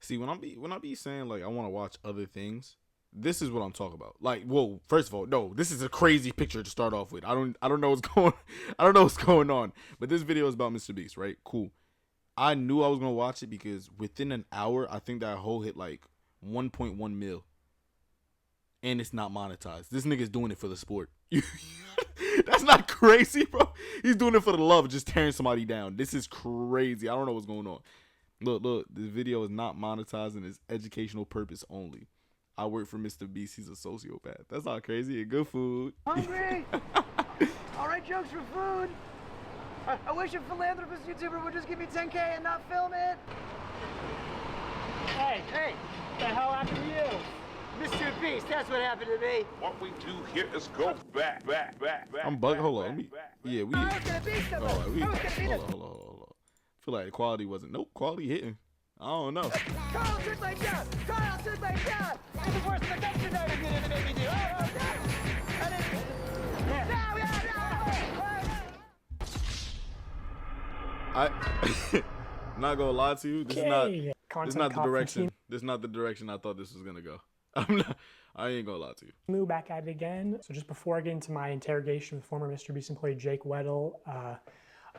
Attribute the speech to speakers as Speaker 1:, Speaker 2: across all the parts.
Speaker 1: See, when I be saying like I want to watch other things, this is what I'm talking about. Like, whoa, first of all, no, this is a crazy picture to start off with. I don't know what's going I don't know what's going on. But this video is about Mr. Beast, right? Cool. I knew I was gonna watch it because within an hour, I think that whole hit like 1.1 mil, and it's not monetized. This nigga's doing it for the sport. That's not crazy, bro. He's doing it for the love of just tearing somebody down. This is crazy. I don't know what's going on. Look, this video is not monetized and it's educational purpose only. I work for Mr. Beast. He's a sociopath. That's not crazy. And good food.
Speaker 2: Hungry? All right, jokes for food. I wish a philanthropist YouTuber would just give me 10K and not film it. Hey, what the hell happened to you? Mr. Beast, that's what happened to me.
Speaker 3: What we do here is go back.
Speaker 1: I'm bugging. Hold on. Yeah, we.
Speaker 2: I was gonna be somebody.
Speaker 1: Hold on.
Speaker 2: I was gonna be
Speaker 1: Hold on. I feel like the quality wasn't. Nope, quality hitting. I don't know.
Speaker 2: Carl took my job. Carl took my job. It's the worst production I ever did to make me do. Oh, no. I didn't.
Speaker 1: I'm not gonna lie to you. This is not the direction. This is not the direction I thought this was gonna go. I ain't gonna lie to you.
Speaker 4: Move back at it again. So just before I get into my interrogation with former Mr. Beast employee Jake Weddle,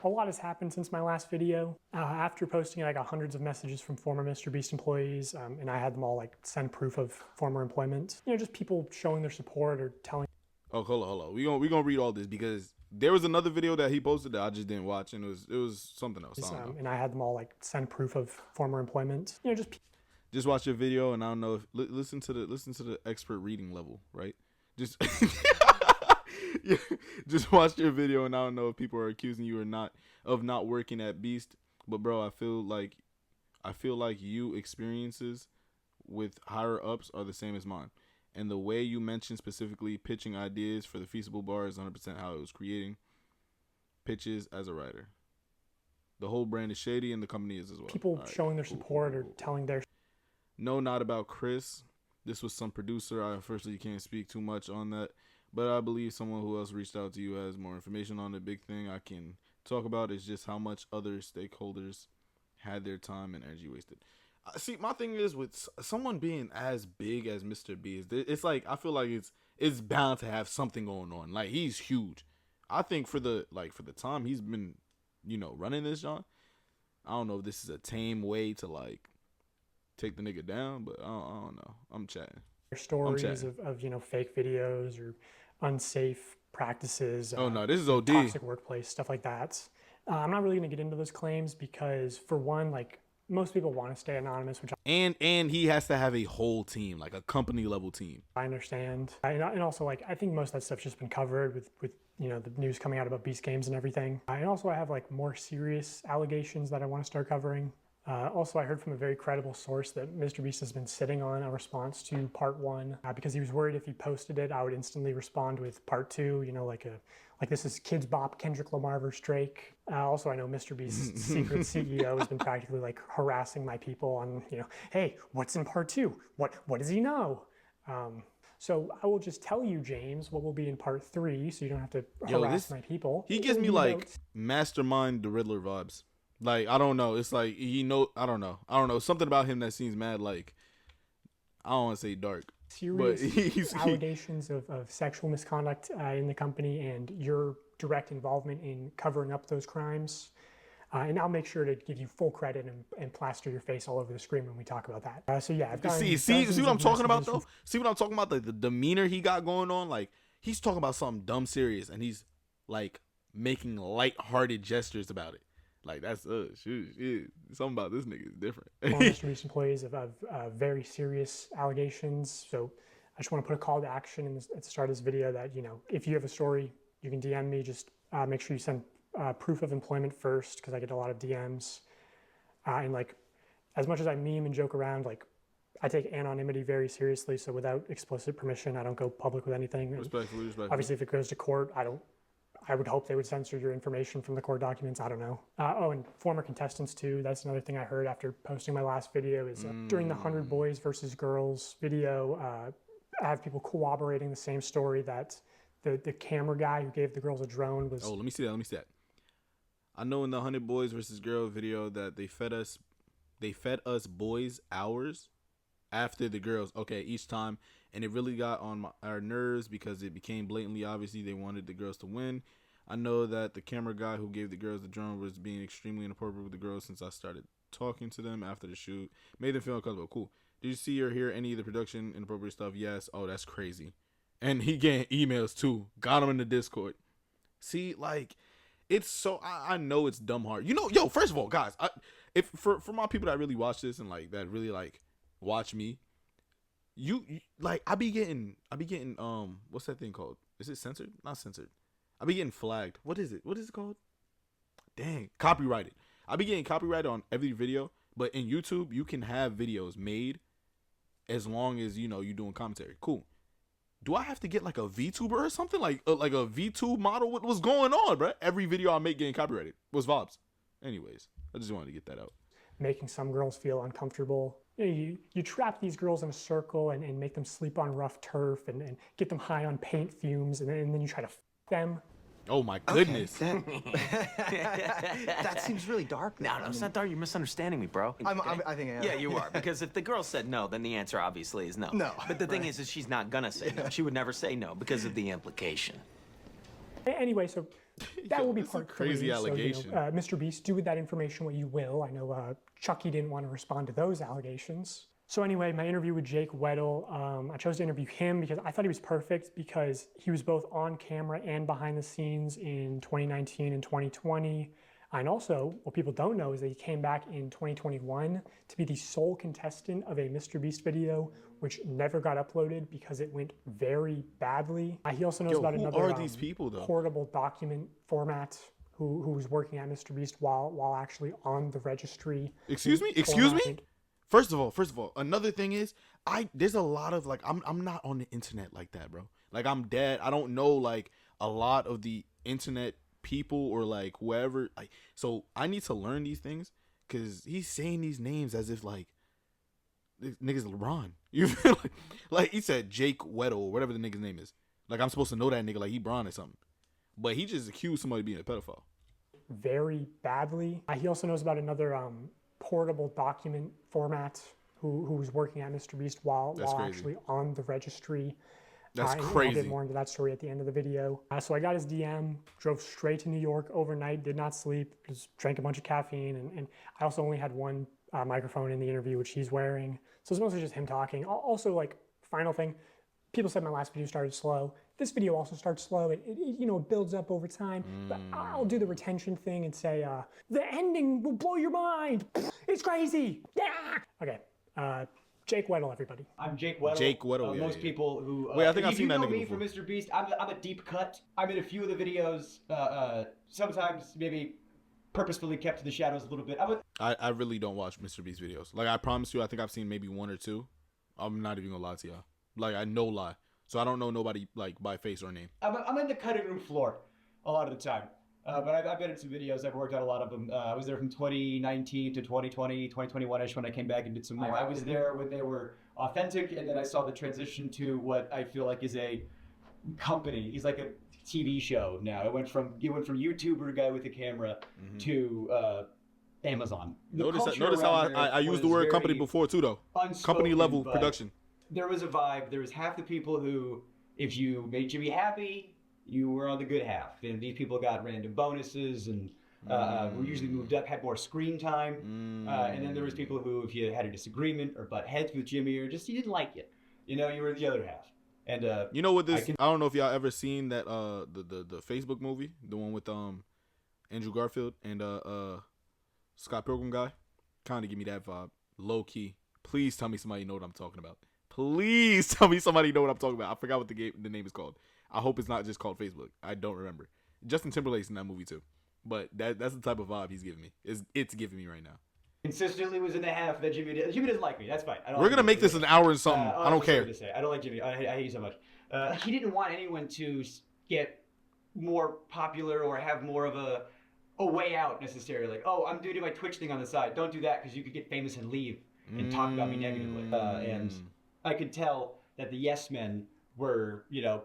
Speaker 4: a lot has happened since my last video. After posting it, I got hundreds of messages from former Mr. Beast employees, and I had them all like send proof of former employment. You know, just people showing their support or telling.
Speaker 1: Oh, hold on. We gonna read all this because there was another video that he posted that I just didn't watch, and it was something else.
Speaker 4: And I had them all like send proof of former employment. You know,
Speaker 1: just watch your video, and I don't know if listen to the expert reading level, right? Just yeah, just watch your video, and I don't know if people are accusing you or not of not working at Beast. But bro, I feel like you experiences with higher ups are the same as mine. And the way you mentioned specifically pitching ideas for the Feasible Bar is 100% how it was creating pitches as a writer. The whole brand is shady, and the company is as well.
Speaker 4: People showing their support or telling their.
Speaker 1: No, not about Chris. This was some producer. I unfortunately can't speak too much on that. But I believe someone who else reached out to you has more information on the big thing I can talk about is just how much other stakeholders had their time and energy wasted. See, my thing is with someone being as big as Mr. B, it's like I feel like it's bound to have something going on. Like he's huge. I think for the time he's been, running this John. I don't know if this is a tame way to like take the nigga down, but I don't know. I'm chatting.
Speaker 4: Stories of fake videos or unsafe practices.
Speaker 1: Oh no, this is OD.
Speaker 4: Toxic workplace, stuff like that. I'm not really going to get into those claims because for one, like most people want to stay anonymous, which
Speaker 1: and he has to have a whole team, like a company level team.
Speaker 4: I understand, and also like I think most of that stuff's just been covered with the news coming out about Beast Games and everything. And also I have like more serious allegations that I want to start covering. Also, I heard from a very credible source that Mr. Beast has been sitting on a response to part 1 because he was worried if he posted it, I would instantly respond with part 2. Like this is Kids Bop, Kendrick Lamar versus Drake. Also, I know Mr. Beast's secret CEO has been practically like harassing my people on, hey, what's in part 2? What does he know? So I will just tell you, James, what will be in part 3, so you don't have to harass my people.
Speaker 1: He gives me like Mastermind the Riddler vibes. Like, I don't know. It's like, I don't know. Something about him that seems mad, like, I don't want to say dark.
Speaker 4: Serious allegations of sexual misconduct in the company and your direct involvement in covering up those crimes. And I'll make sure to give you full credit and plaster your face all over the screen when we talk about that. So yeah, I've got
Speaker 1: see what I'm talking about though? See what I'm talking about? The demeanor he got going on? Like, he's talking about something dumb serious and he's like making lighthearted gestures about it. Like, that's something about this nigga is different.
Speaker 4: Mr. Beast employees have very serious allegations. So I just want to put a call to action at the start of this video that, if you have a story, you can DM me. Just make sure you send proof of employment first, because I get a lot of DMs. And like, as much as I meme and joke around, like, I take anonymity very seriously. So without explicit permission, I don't go public with anything.
Speaker 1: Respectfully.
Speaker 4: Obviously, if it goes to court, I would hope they would censor your information from the court documents. I don't know. And former contestants too. That's another thing I heard after posting my last video is during the 100 Boys versus Girls video, I have people corroborating the same story that the camera guy who gave the girls a drone was.
Speaker 1: Oh, let me see that. I know in the 100 Boys versus Girls video that they fed us They fed us boys hours after the girls. Okay, each time. And it really got on our nerves because it became blatantly obviously they wanted the girls to win. I know that the camera guy who gave the girls the drone was being extremely inappropriate with the girls since I started talking to them after the shoot. Made them feel uncomfortable. Cool. Did you see or hear any of the production inappropriate stuff? Yes. Oh, that's crazy. And he getting emails too. Got him in the Discord. See, like, it's so I know it's dumb hard. You know, yo, first of all, guys, if for my people that really watch this and like that really like watch me, you like I be getting what's that thing called? Is it censored? Not censored. I be getting flagged. What is it? What is it called? Dang, copyrighted. I be getting copyrighted on every video, but in YouTube you can have videos made as long as you know you're doing commentary. Cool. Do I have to get like a VTuber or something? Like a VTube model? What's going on, bro? Every video I make getting copyrighted. What's vibes? Anyways, I just wanted to get that out.
Speaker 4: Making some girls feel uncomfortable. You trap these girls in a circle and make them sleep on rough turf and get them high on paint fumes and then you try to f them.
Speaker 1: Oh my goodness.
Speaker 5: Okay, that seems really dark.
Speaker 6: No, it's not dark. You're misunderstanding me, bro.
Speaker 5: I think I am.
Speaker 6: Yeah, you are. Because if the girl said no, then the answer obviously is no.
Speaker 5: No,
Speaker 6: But the thing is she's not gonna say no. She would never say no because of the implication.
Speaker 4: Anyway, so that will be
Speaker 1: That's a
Speaker 4: part
Speaker 1: crazy
Speaker 4: three.
Speaker 1: allegation.
Speaker 4: So, Mr. Beast, do with that information what you will. I know Chucky didn't want to respond to those allegations. So anyway, my interview with Jake Weddle, I chose to interview him because I thought he was perfect because he was both on camera and behind the scenes in 2019 and 2020. And also, what people don't know is that he came back in 2021 to be the sole contestant of a Mr. Beast video, which never got uploaded because it went very badly. He also knows about
Speaker 1: who
Speaker 4: another
Speaker 1: are these people, though?
Speaker 4: portable document format who was working at Mr. Beast while actually on the registry.
Speaker 1: Excuse me? First of all, another thing is there's a lot of like I'm not on the internet like that, bro. Like I'm dead. I don't know like a lot of the internet people or like whoever. Like so I need to learn these things because he's saying these names as if like this nigga's LeBron. You feel like he said Jake Weddle or whatever the nigga's name is. Like I'm supposed to know that nigga like he Bron or something. But he just accused somebody of being a pedophile.
Speaker 4: Very badly. He also knows about another portable document format who was working at Mr. Beast while actually on the registry.
Speaker 1: That's
Speaker 4: and
Speaker 1: crazy.
Speaker 4: I'll get more into that story at the end of the video. So I got his DM, drove straight to New York overnight, did not sleep, just drank a bunch of caffeine, and I also only had one microphone in the interview, which he's wearing. So it's mostly just him talking. Also, like, final thing, people said my last video started slow. This video also starts slow. It you know, builds up over time. But I'll do the retention thing and say, the ending will blow your mind. It's crazy. Yeah. Okay. Jake Weddle, everybody.
Speaker 7: I'm Jake Weddle.
Speaker 1: Jake Weddle,
Speaker 7: most people who
Speaker 1: wait, I think I've seen that
Speaker 7: know
Speaker 1: nigga
Speaker 7: me
Speaker 1: before.
Speaker 7: from Mr. Beast. I'm a deep cut. I'm in a few of the videos. Sometimes maybe purposefully kept to the shadows a little bit.
Speaker 1: I really don't watch Mr. Beast videos. Like I promise you, I think I've seen maybe one or two. I'm not even gonna lie to y'all. Like I no lie. So I don't know nobody like by face or name.
Speaker 7: I'm in the cutting room floor a lot of the time. But I've been in some videos. I've worked on a lot of them. I was there from 2019 to 2020, 2021-ish when I came back and did some more. I was there when they were authentic, and then I saw the transition to what I feel like is a company. He's like a TV show now. It went from YouTuber guy with a camera to Amazon.
Speaker 1: Notice how I used the word company before too though. Company level production.
Speaker 7: There was a vibe. There was half the people who, if you made Jimmy happy, you were on the good half. And these people got random bonuses and were usually moved up, had more screen time. And then there was people who, if you had a disagreement or butt heads with Jimmy or just you didn't like it, you know, you were the other half. And
Speaker 1: you know what this? I don't know if y'all ever seen that the Facebook movie, the one with Andrew Garfield and Scott Pilgrim guy. Kind of give me that vibe, low key. Please tell me somebody know what I'm talking about. Please tell me somebody know what I'm talking about. I forgot what the name is called. I hope it's not just called Facebook. I don't remember. Justin Timberlake's in that movie too. But that's the type of vibe he's giving me. It's giving me right now.
Speaker 7: Consistently was in the half that Jimmy doesn't like me. That's fine.
Speaker 1: We're gonna make this an hour and something. I don't care.
Speaker 7: I don't like Jimmy. I hate you so much. He didn't want anyone to get more popular or have more of a way out necessarily. Like, oh, I'm doing my Twitch thing on the side. Don't do that because you could get famous and leave and talk about me negatively. And I could tell that the yes men were, you know,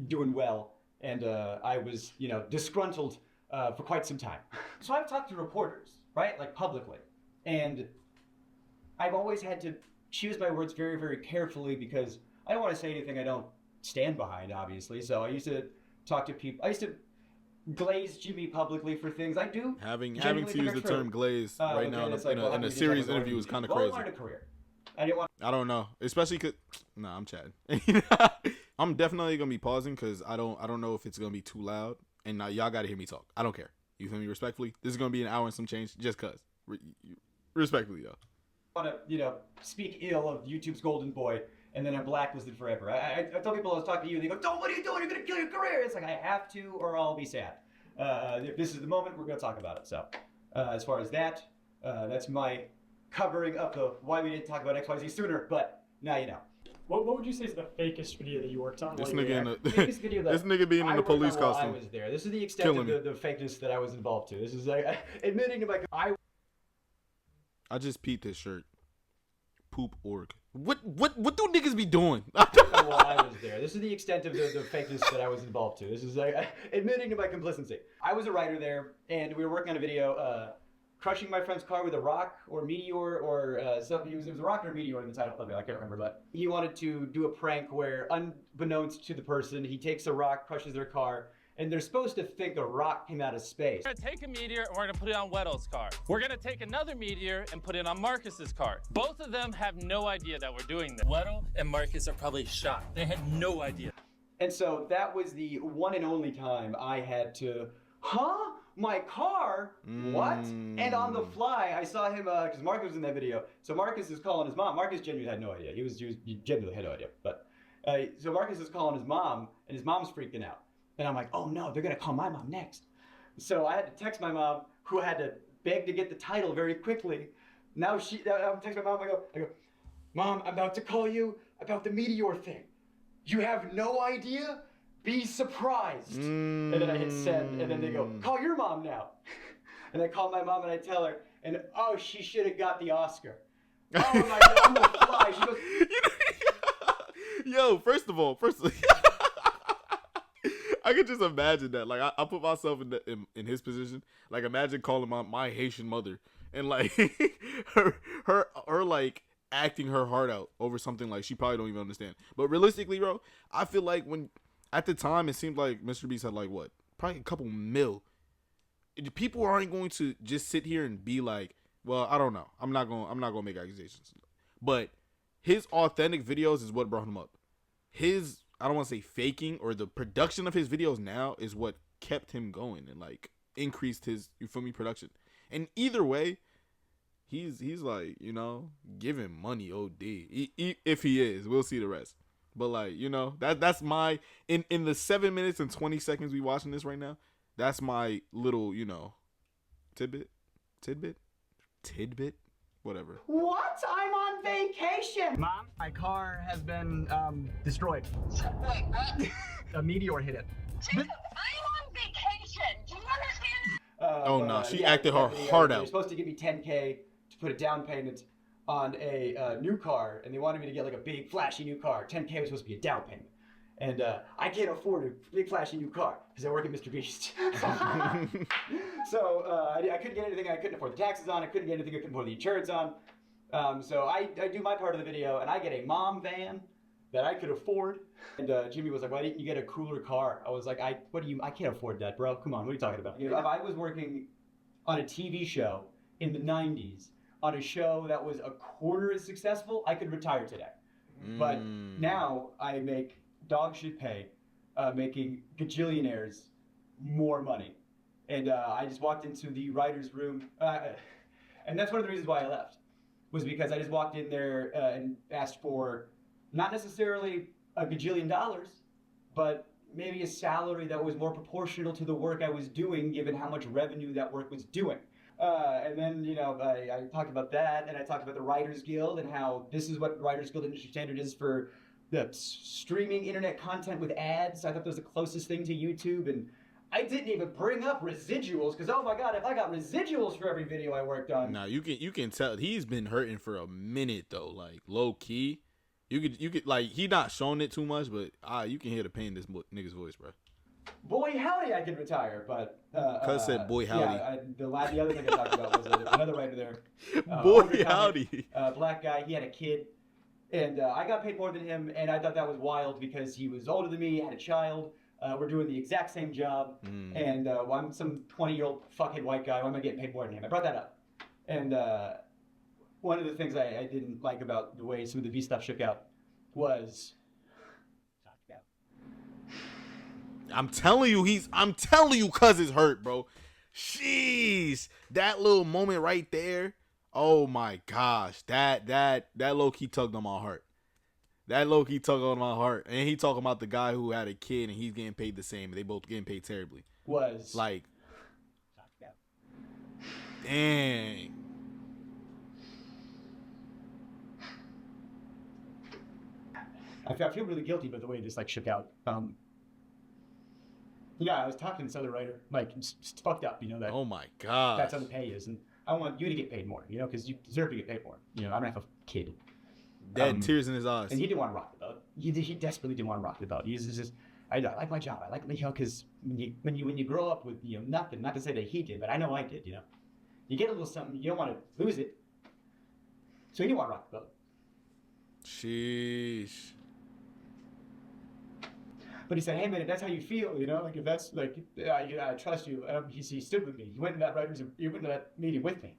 Speaker 7: doing well, and I was, you know, disgruntled for quite some time. So I've talked to reporters, right, like publicly, and I've always had to choose my words very, very carefully because I don't want to say anything I don't stand behind, obviously. So I used to talk to people. I used to glaze Jimmy publicly for things. I do.
Speaker 1: Having
Speaker 7: genuinely
Speaker 1: to
Speaker 7: think
Speaker 1: use
Speaker 7: are
Speaker 1: the
Speaker 7: true.
Speaker 1: term glaze
Speaker 7: But
Speaker 1: right now
Speaker 7: then
Speaker 1: in
Speaker 7: it's like, well, how
Speaker 1: a
Speaker 7: do you think
Speaker 1: series
Speaker 7: I'm
Speaker 1: interview
Speaker 7: going
Speaker 1: is kind of
Speaker 7: well, I
Speaker 1: crazy.
Speaker 7: wanted a career. I didn't want.
Speaker 1: I don't know, especially cause nah, I'm chatting. I'm definitely gonna be pausing because I don't know if it's gonna be too loud, and now y'all gotta hear me talk. I don't care. You feel me? Respectfully, this is gonna be an hour and some change, just cause. Respectfully, y'all.
Speaker 7: Want to speak ill of YouTube's golden boy, and then I'm blacklisted forever. I tell people I was talking to you, and they go, "Don't, what are you doing? You're gonna kill your career." It's like I have to, or I'll be sad. If this is the moment, we're gonna talk about it. So, as far as that, that's my covering up the why we didn't talk about XYZ sooner. But now you know.
Speaker 4: What would you say is the fakest video that you worked on?
Speaker 1: This
Speaker 4: while you were
Speaker 1: nigga
Speaker 4: there?
Speaker 1: in
Speaker 7: This video that
Speaker 1: this nigga being in
Speaker 7: I
Speaker 1: the
Speaker 7: worked on
Speaker 1: police
Speaker 7: while
Speaker 1: costume.
Speaker 7: I was there. This is the extent
Speaker 1: Killing
Speaker 7: of the fakeness that I was involved to. This is like admitting to my.
Speaker 1: I just peeped his shirt. Poop org. What do niggas be doing?
Speaker 7: While I was there. This is the extent of the fakeness that I was involved to. This is like admitting to my complicity. I was a writer there, and we were working on a video, crushing my friend's car with a rock or meteor or something. It was a rock or a meteor in the title of it. I can't remember, but he wanted to do a prank where, unbeknownst to the person, he takes a rock, crushes their car, and they're supposed to think a rock came out of space.
Speaker 8: We're gonna take a meteor and we're gonna put it on Weddle's car. We're gonna take another meteor and put it on Marcus's car. Both of them have no idea that we're doing this. Weddle and Marcus are probably shocked. They had no idea.
Speaker 7: And so that was the one and only time I had to, my car? What? And on the fly, I saw him, because Marcus was in that video. So Marcus is calling his mom. Marcus genuinely had no idea. He genuinely had no idea. But, so Marcus is calling his mom, and his mom's freaking out. And I'm like, oh no, they're gonna call my mom next. So I had to text my mom, who had to beg to get the title very quickly. Now I'm texting my mom, I go, Mom, I'm about to call you about the meteor thing. You have no idea? Be surprised. And then I hit send, and then they go, call your mom now. And I call my mom and I tell her, and oh, she should have got the Oscar. Oh my God, I'm gonna fly. She goes,
Speaker 1: Yo, first of all, I could just imagine that. Like, I put myself in his position. Like, imagine calling my Haitian mother and like her like acting her heart out over something like she probably don't even understand. But realistically, bro, I feel like when at the time it seemed like Mr. Beast had like what, probably a couple mil. People aren't going to just sit here and be like, well, I don't know. I'm not gonna make accusations. But his authentic videos is what brought him up. His, I don't want to say faking, or the production of his videos now is what kept him going and like increased his, you feel me, production. And either way, he's like, you know, giving money OD. If he is, we'll see the rest. But like, you know, that's my, in the 7 minutes and 20 seconds we watching this right now, that's my little, you know, tidbit, whatever.
Speaker 7: what? I'm on vacation. Mom, my car has been destroyed.
Speaker 9: Wait, what?
Speaker 7: A meteor hit it.
Speaker 9: Jacob, I'm on vacation. Do you understand?
Speaker 1: Oh, no, she acted her heart
Speaker 7: They're
Speaker 1: out.
Speaker 7: supposed to give me $10K to put a down payment on a new car, and they wanted me to get like a big flashy new car. $10K was supposed to be a down payment. And I can't afford a big flashy new car because I work at Mr. Beast. So I couldn't get anything I couldn't afford the taxes on. I couldn't get anything I couldn't afford the insurance on. So I do my part of the video, and I get a mom van that I could afford. And Jimmy was like, why didn't you get a cooler car? I was like, I can't afford that, bro. Come on, what are you talking about? If I was working on a TV show in the 90s, on a show that was a quarter as successful, I could retire today. But now I make dog shit pay, making gajillionaires more money. And I just walked into the writer's room, and that's one of the reasons why I left, was because I just walked in there and asked for not necessarily a gajillion dollars, but maybe a salary that was more proportional to the work I was doing, given how much revenue that work was doing. And then, you know, I talked about that, and I talked about the Writers Guild and how this is what Writers Guild industry standard is for the streaming internet content with ads. I thought that was the closest thing to YouTube, and I didn't even bring up residuals, because oh my God, if I got residuals for every video I worked on.
Speaker 1: Now you can tell he's been hurting for a minute though, like low key. You could like, he not showing it too much, but you can hear the pain in this nigga's voice, bro.
Speaker 7: boy howdy, I can retire. But
Speaker 1: Cuz said, boy, howdy.
Speaker 7: Yeah, the other thing I talked about was another writer there.
Speaker 1: Boy,
Speaker 7: older comic,
Speaker 1: howdy.
Speaker 7: Black guy. He had a kid, and I got paid more than him, and I thought that was wild because he was older than me, had a child. We're doing the exact same job, and I'm some 20-year-old fuckhead white guy. Why am I getting paid more than him? I brought that up, and one of the things I didn't like about the way some of the B stuff shook out was.
Speaker 1: I'm telling you, cuz it's hurt, bro. Jeez, that little moment right there. Oh my gosh, that low key tugged on my heart. That low key tugged on my heart, and he talking about the guy who had a kid and he's getting paid the same. They both getting paid terribly.
Speaker 7: Was
Speaker 1: like, dang.
Speaker 7: I feel really guilty about the way this like shook out. Yeah, I was talking to this other writer, like, it's fucked up, you know, that.
Speaker 1: Oh my god.
Speaker 7: That's how the pay is, and I want you to get paid more, you know, because you deserve to get paid more. You know, I don't have a kid.
Speaker 1: Dead tears in his eyes.
Speaker 7: And he didn't want to rock the boat. He desperately didn't want to rock the boat. He's just, I like my job. I like, you know, because when you grow up with, you know, nothing, not to say that he did, but I know I did, you know. You get a little something, you don't want to lose it. So he didn't want to rock the boat.
Speaker 1: Sheesh.
Speaker 7: But he said, hey, man, if that's how you feel, you know, like, if that's, like, I trust you. He stood with me. He went to that meeting with me.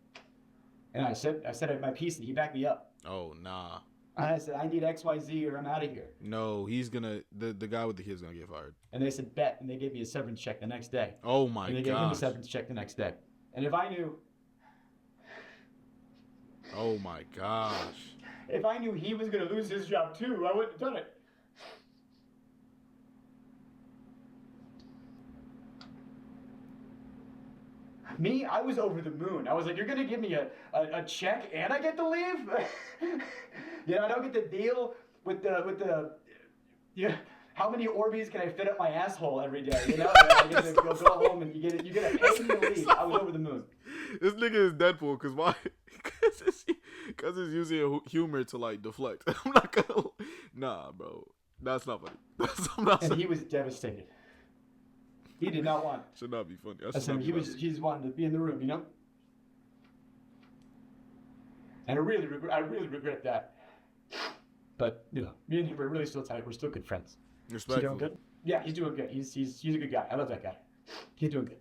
Speaker 7: And I said my piece, and he backed me up.
Speaker 1: Oh, nah.
Speaker 7: And I said, I need XYZ or I'm out of here.
Speaker 1: No, he's gonna, the guy with the kid's gonna get fired.
Speaker 7: And they said, bet. And they gave me a severance check the next day.
Speaker 1: Oh, my
Speaker 7: And they gave him a severance check the next day. And if I knew...
Speaker 1: Oh, my gosh.
Speaker 7: If I knew he was going to lose his job, too, I wouldn't have done it. Me, I was over the moon. I was like, you're going to give me a check and I get to leave? You know, I don't get to deal with the yeah, how many Orbeez can I fit up my asshole every day? You know, I get to go home and you get a pay me to leave. I was over the moon.
Speaker 1: This nigga is Deadpool, because why? Because it's using humor to, like, deflect. I'm not gonna... Nah, bro. That's not funny.
Speaker 7: And he was devastated. He did not want.
Speaker 1: Should not be funny.
Speaker 7: He's wanting to be in the room, you know. And I really regret that. But you know, me and him are really still tight. We're still good friends.
Speaker 1: Respectful.
Speaker 7: Is he doing good? Yeah, he's doing good. He's a good guy. I love that guy. He's doing good.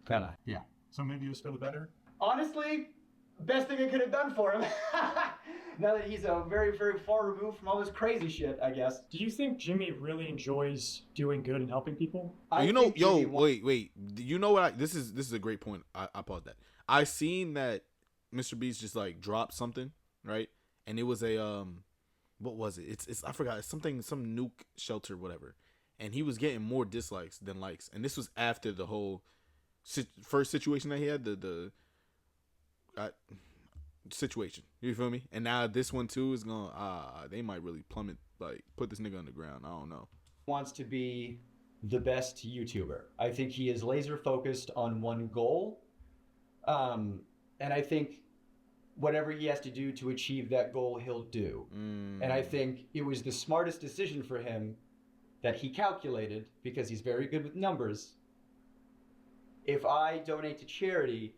Speaker 7: Kinda. Yeah.
Speaker 10: So maybe you feel better?
Speaker 7: Honestly, best thing I could have done for him. Now that he's very, very far removed from all this crazy shit, I guess.
Speaker 4: Do you think Jimmy really enjoys doing good and helping people?
Speaker 1: You know, wait. You know what? This is a great point. I paused that. I seen that Mr. Beast just like dropped something, right? And it was a what was it? It's I forgot. It's something, some nuke shelter, whatever. And he was getting more dislikes than likes. And this was after the whole first situation that he had, the situation. You feel me? And now this one too is going. They might really plummet, like put this nigga on the ground. I don't know.
Speaker 7: Wants to be the best YouTuber. I think he is laser focused on one goal, and I think whatever he has to do to achieve that goal, he'll do. And I think it was the smartest decision for him that he calculated, because he's very good with numbers. If I donate to charity,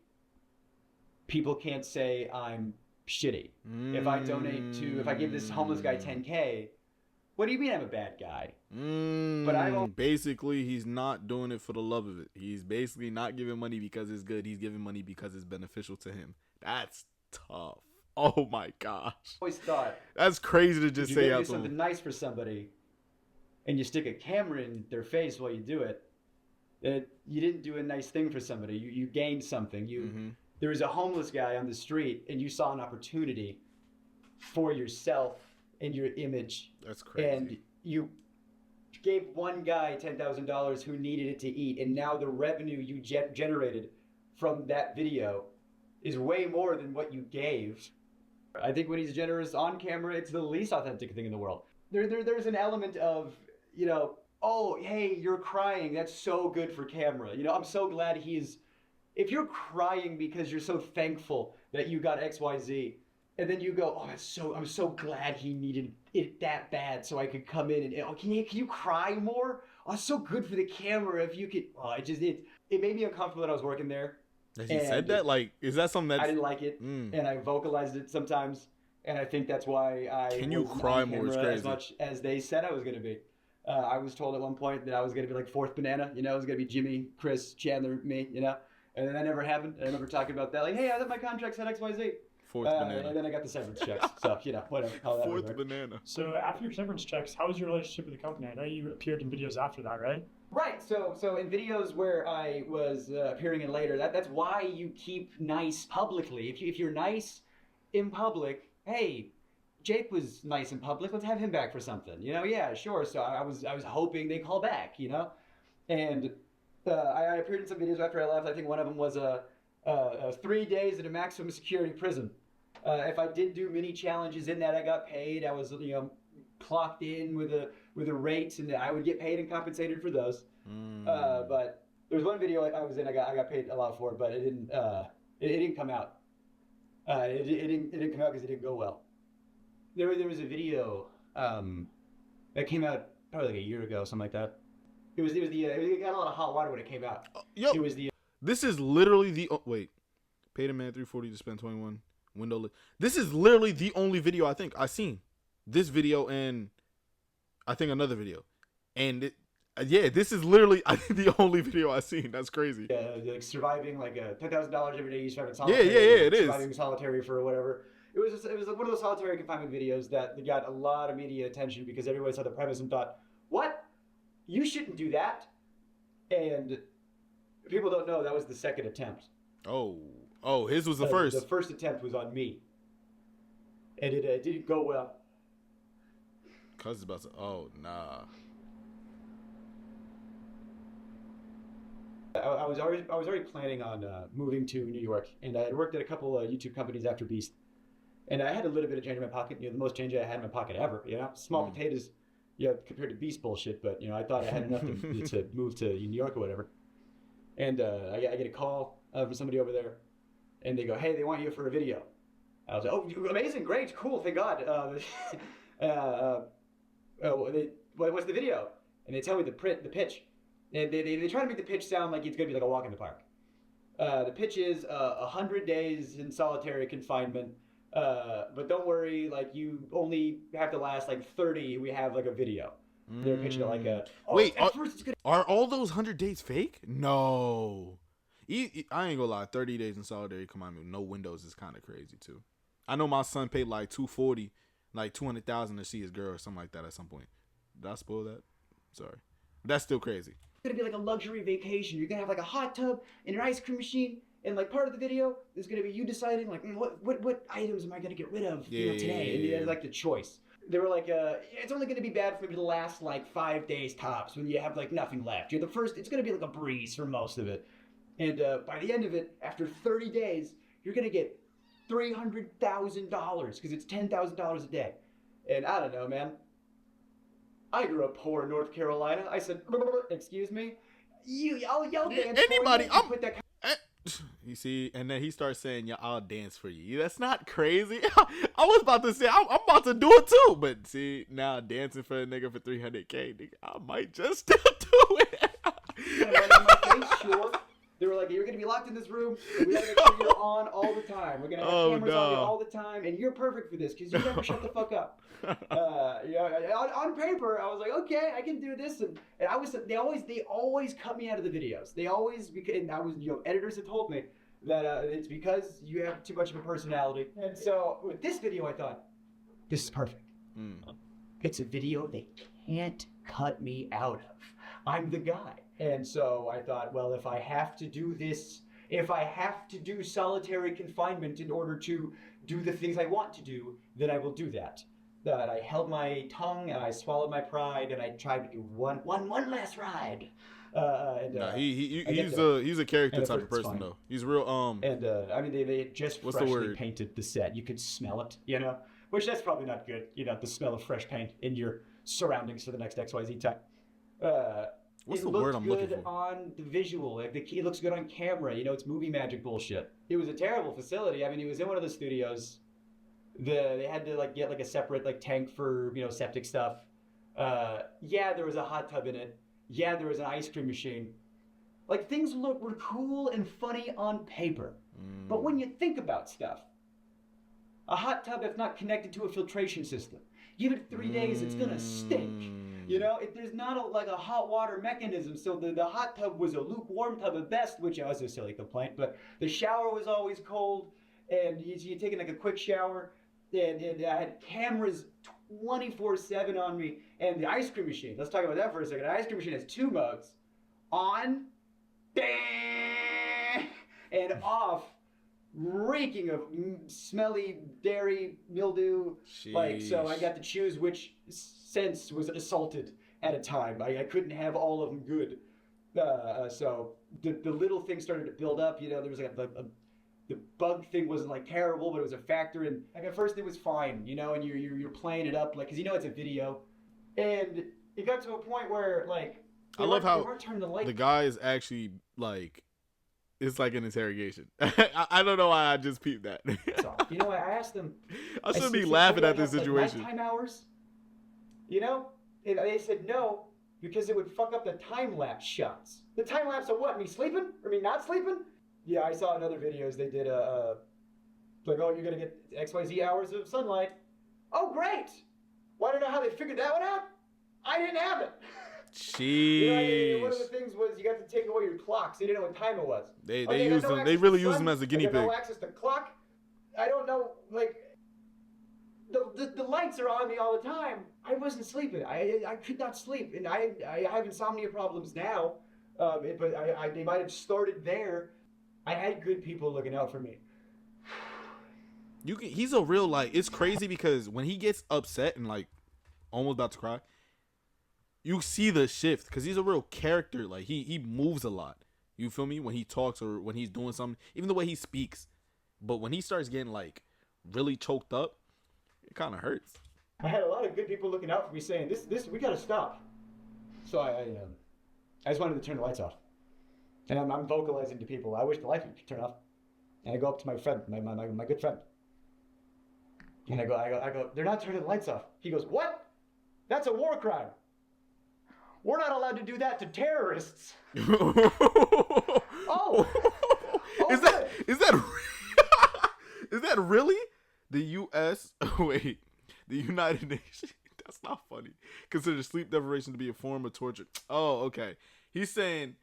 Speaker 7: people can't say I'm shitty. If I give this homeless guy 10K, what do you mean I'm a bad guy?
Speaker 1: But I don't. Basically, he's not doing it for the love of it. He's basically not giving money because it's good. He's giving money because it's beneficial to him. That's tough. Oh my gosh.
Speaker 7: I always thought
Speaker 1: that's crazy to just say
Speaker 7: you
Speaker 1: out
Speaker 7: do something nice for somebody, and you stick a camera in their face while you do it. That you didn't do a nice thing for somebody. You gained something. There was a homeless guy on the street, and you saw an opportunity for yourself and your image.
Speaker 1: That's crazy.
Speaker 7: And you gave one guy $10,000 who needed it to eat, and now the revenue you generated from that video is way more than what you gave. I think when he's generous on camera, it's the least authentic thing in the world. There's an element of, you know, oh, hey, you're crying. That's so good for camera. You know, I'm so glad he's... If you're crying because you're so thankful that you got XYZ, and then you go, oh, I'm so glad he needed it that bad so I could come in and, oh, can you cry more? "Oh, it's so good for the camera if you could." Oh, it made me uncomfortable that I was working there.
Speaker 1: Has he said that? Like, is that something that
Speaker 7: I didn't like it, and I vocalized it sometimes, and I think that's why I
Speaker 1: Can you
Speaker 7: wasn't
Speaker 1: cry
Speaker 7: on
Speaker 1: more? It's
Speaker 7: camera as
Speaker 1: crazy.
Speaker 7: much as they said I was going to be. I was told at one point that I was going to be like fourth banana, you know, it was going to be Jimmy, Chris, Chandler, me, you know, and then that never happened. I remember talking about that, like, hey, I thought my contract said XYZ.
Speaker 1: Fourth banana.
Speaker 7: And then I got the severance checks, so, you know, whatever. How that would
Speaker 1: Fourth
Speaker 7: work.
Speaker 1: banana.
Speaker 4: So after your severance checks, how was your relationship with the company? I know you appeared in videos after that, right?
Speaker 7: Right. So in videos where I was appearing in later, that's why you keep nice publicly. If you're nice in public, hey, Jake was nice in public. Let's have him back for something. You know? Yeah, sure. So I was hoping they call back. You know, and I appeared in some videos after I left. I think one of them was 3 days in a maximum security prison. If I did do mini challenges in that, I got paid. I was clocked in with a rate, and I would get paid and compensated for those. But there was one video I was in. I got paid a lot for it, but it didn't come out. It didn't come out because it didn't go well. There was a video that came out probably like a year ago, something like that. It got a lot of hot water when it came out.
Speaker 1: Yo,
Speaker 7: It was the
Speaker 1: this is literally the wait. Paid a man $340 to spend 21. Window. This is literally the only video I think I seen. This video and I think another video, and this is literally I think the only video I seen. That's crazy.
Speaker 7: like surviving like $10,000 every day. You survive in
Speaker 1: Yeah,
Speaker 7: solitary.
Speaker 1: it is.
Speaker 7: Surviving solitary for whatever. It was like one of those solitary confinement videos that got a lot of media attention because everybody saw the premise and thought, "What? You shouldn't do that." And people don't know that was the second attempt.
Speaker 1: Oh, his was the first.
Speaker 7: The first attempt was on me, and it didn't go well.
Speaker 1: Cuz it's about to. Oh nah.
Speaker 7: I was already planning on moving to New York, and I had worked at a couple of YouTube companies after Beast, and I had a little bit of change in my pocket. The most change I had in my pocket ever. Small potatoes, compared to Beast bullshit. But I thought I had enough to move to New York or whatever. And I get a call from somebody over there, and they go, "Hey, they want you for a video." I was like, "Oh, amazing, great, cool, thank God." What's the video? And they tell me the pitch. And they try to make the pitch sound like it's going to be like a walk in the park. The pitch is 100 days in solitary confinement. But don't worry, like you only have to last like 30. We have like a video. They're pitching it like a...
Speaker 1: Wait, are all those 100 days fake? No. I ain't gonna lie, 30 days in solitary confinement with no windows is kind of crazy too. I know my son paid like $240, like $200,000 to see his girl or something like that at some point. Did I spoil that? Sorry. That's still crazy.
Speaker 7: It's gonna be like a luxury vacation. You're gonna have like a hot tub and an ice cream machine, and like part of the video is gonna be you deciding like what items am I gonna get rid of today, and you had like the choice. They were like, it's only gonna be bad for maybe the last like 5 days tops when you have like nothing left. You're the first. It's gonna be like a breeze for most of it, and by the end of it, after 30 days, you're gonna get $300,000 because it's $10,000 a day. And I don't know, man. I grew up poor in North Carolina. I said, "Excuse me, I'll dance
Speaker 1: Anybody,
Speaker 7: for you." Put that
Speaker 1: you see, and then he starts saying, "Yeah, I'll dance for you." That's not crazy. I was about to say I'm about to do it too, but see, now dancing for a nigga for $300K, nigga, I might just still do it.
Speaker 7: in my face, sure. They were like, "You're gonna be locked in this room. We gotta make sure you're on all the time. We're gonna have cameras on you all the time, and you're perfect for this because you never shut the fuck up." On paper, I was like, "Okay, I can do this," and I was. They always cut me out of the videos. They always, and I was, editors have told me that it's because you have too much of a personality. And so with this video, I thought, this is perfect. It's a video they can't cut me out of. I'm the guy. And so I thought, well, if I have to do this, if I have to do solitary confinement in order to do the things I want to do, then I will do that. That I held my tongue and I swallowed my pride and I tried to do one last ride.
Speaker 1: He's a character type of person though. He's real.
Speaker 7: And I mean, they had just freshly painted the set. You could smell it, which that's probably not good. The smell of fresh paint in your surroundings for the next XYZ time.
Speaker 1: What's the word I'm looking for?
Speaker 7: It looked good on the visual. It looks good on camera. It's movie magic bullshit. It was a terrible facility. I mean, it was in one of the studios. They had to get a separate tank for septic stuff. There was a hot tub in it, yeah, there was an ice cream machine. Like, things were cool and funny on paper. But when you think about stuff, a hot tub that's not connected to a filtration system, give it 3 days, it's gonna stink. You know, there's not like a hot water mechanism. So the hot tub was a lukewarm tub at best, which was a silly complaint. But the shower was always cold, and you're taking like a quick shower, and I had cameras 24/7 on me, and the ice cream machine. Let's talk about that for a second. The ice cream machine has 2 modes: on, and off, reeking of smelly dairy mildew. Like, so I got to choose which sense was assaulted at a time. I couldn't have all of them good. So the little things started to build up. You know, there was like the bug thing wasn't like terrible, but it was a factor. And like at first it was fine, you know, and you're playing it up like, cause you know it's a video, and it got to a point where like
Speaker 1: I love how
Speaker 7: the
Speaker 1: guy is actually like, it's like an interrogation. I don't know why I just peeped that.
Speaker 7: So, you know, I asked them.
Speaker 1: I shouldn't be laughing at this
Speaker 7: like,
Speaker 1: situation.
Speaker 7: Nighttime hours, you know, and they said no because it would fuck up the time lapse shots. The time lapse of what? Me sleeping or me not sleeping? Yeah, I saw in other videos they did like, oh, you're gonna get XYZ hours of sunlight. Oh, great! Want to know how they figured that one out? I didn't have it.
Speaker 1: Jeez.
Speaker 7: You know, I mean, one of the things was you got to take away your clocks. They didn't know what time it was.
Speaker 1: They use them. They really use them as a guinea pig.
Speaker 7: No access to clock. I don't know. Like the lights are on me all the time. I wasn't sleeping. I could not sleep, and I have insomnia problems now. But they might have started there. I had good people looking out for me.
Speaker 1: He's a real, like, it's crazy because when he gets upset and like almost about to cry, you see the shift because he's a real character. Like he moves a lot. You feel me? When he talks or when he's doing something, even the way he speaks. But when he starts getting like really choked up, it kind of hurts.
Speaker 7: I had a lot of good people looking out for me saying, this we gotta stop. So I just wanted to turn the lights off. And I'm vocalizing to people, I wish the lights would turn off. And I go up to my friend, my good friend. And I go, they're not turning the lights off. He goes, what? That's a war crime. We're not allowed to do that to terrorists. Oh.
Speaker 1: Is that really the U.S.? Wait, the United Nations? That's not funny. Consider sleep deprivation to be a form of torture. Oh, okay. He's saying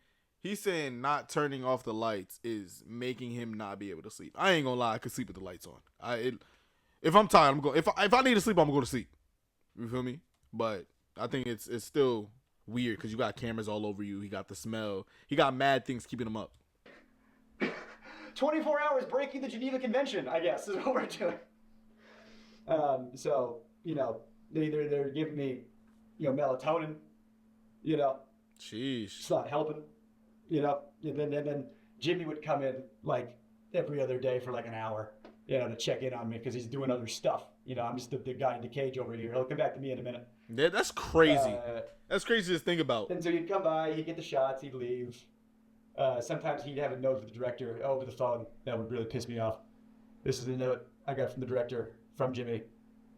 Speaker 1: not turning off the lights is making him not be able to sleep. I ain't gonna lie, I could sleep with the lights on. If I'm tired, I'm going. If I need to sleep, I'm gonna go to sleep. You feel me? But I think it's still weird because you got cameras all over you. He got the smell. He got mad things keeping him up.
Speaker 7: 24 hours breaking the Geneva Convention, I guess, is what we're doing. So, you know, they're giving me, you know, melatonin, you know.
Speaker 1: Sheesh.
Speaker 7: It's not helping, you know. And then Jimmy would come in like every other day for like an hour, you know, to check in on me because he's doing other stuff. You know, I'm just the guy in the cage over here. He'll come back to me in a minute.
Speaker 1: Yeah, that's crazy. That's crazy to think about.
Speaker 7: And so he'd come by, he'd get the shots, he'd leave. Sometimes he'd have a note from the director over the phone. That would really piss me off. This is the note I got from the director, from Jimmy,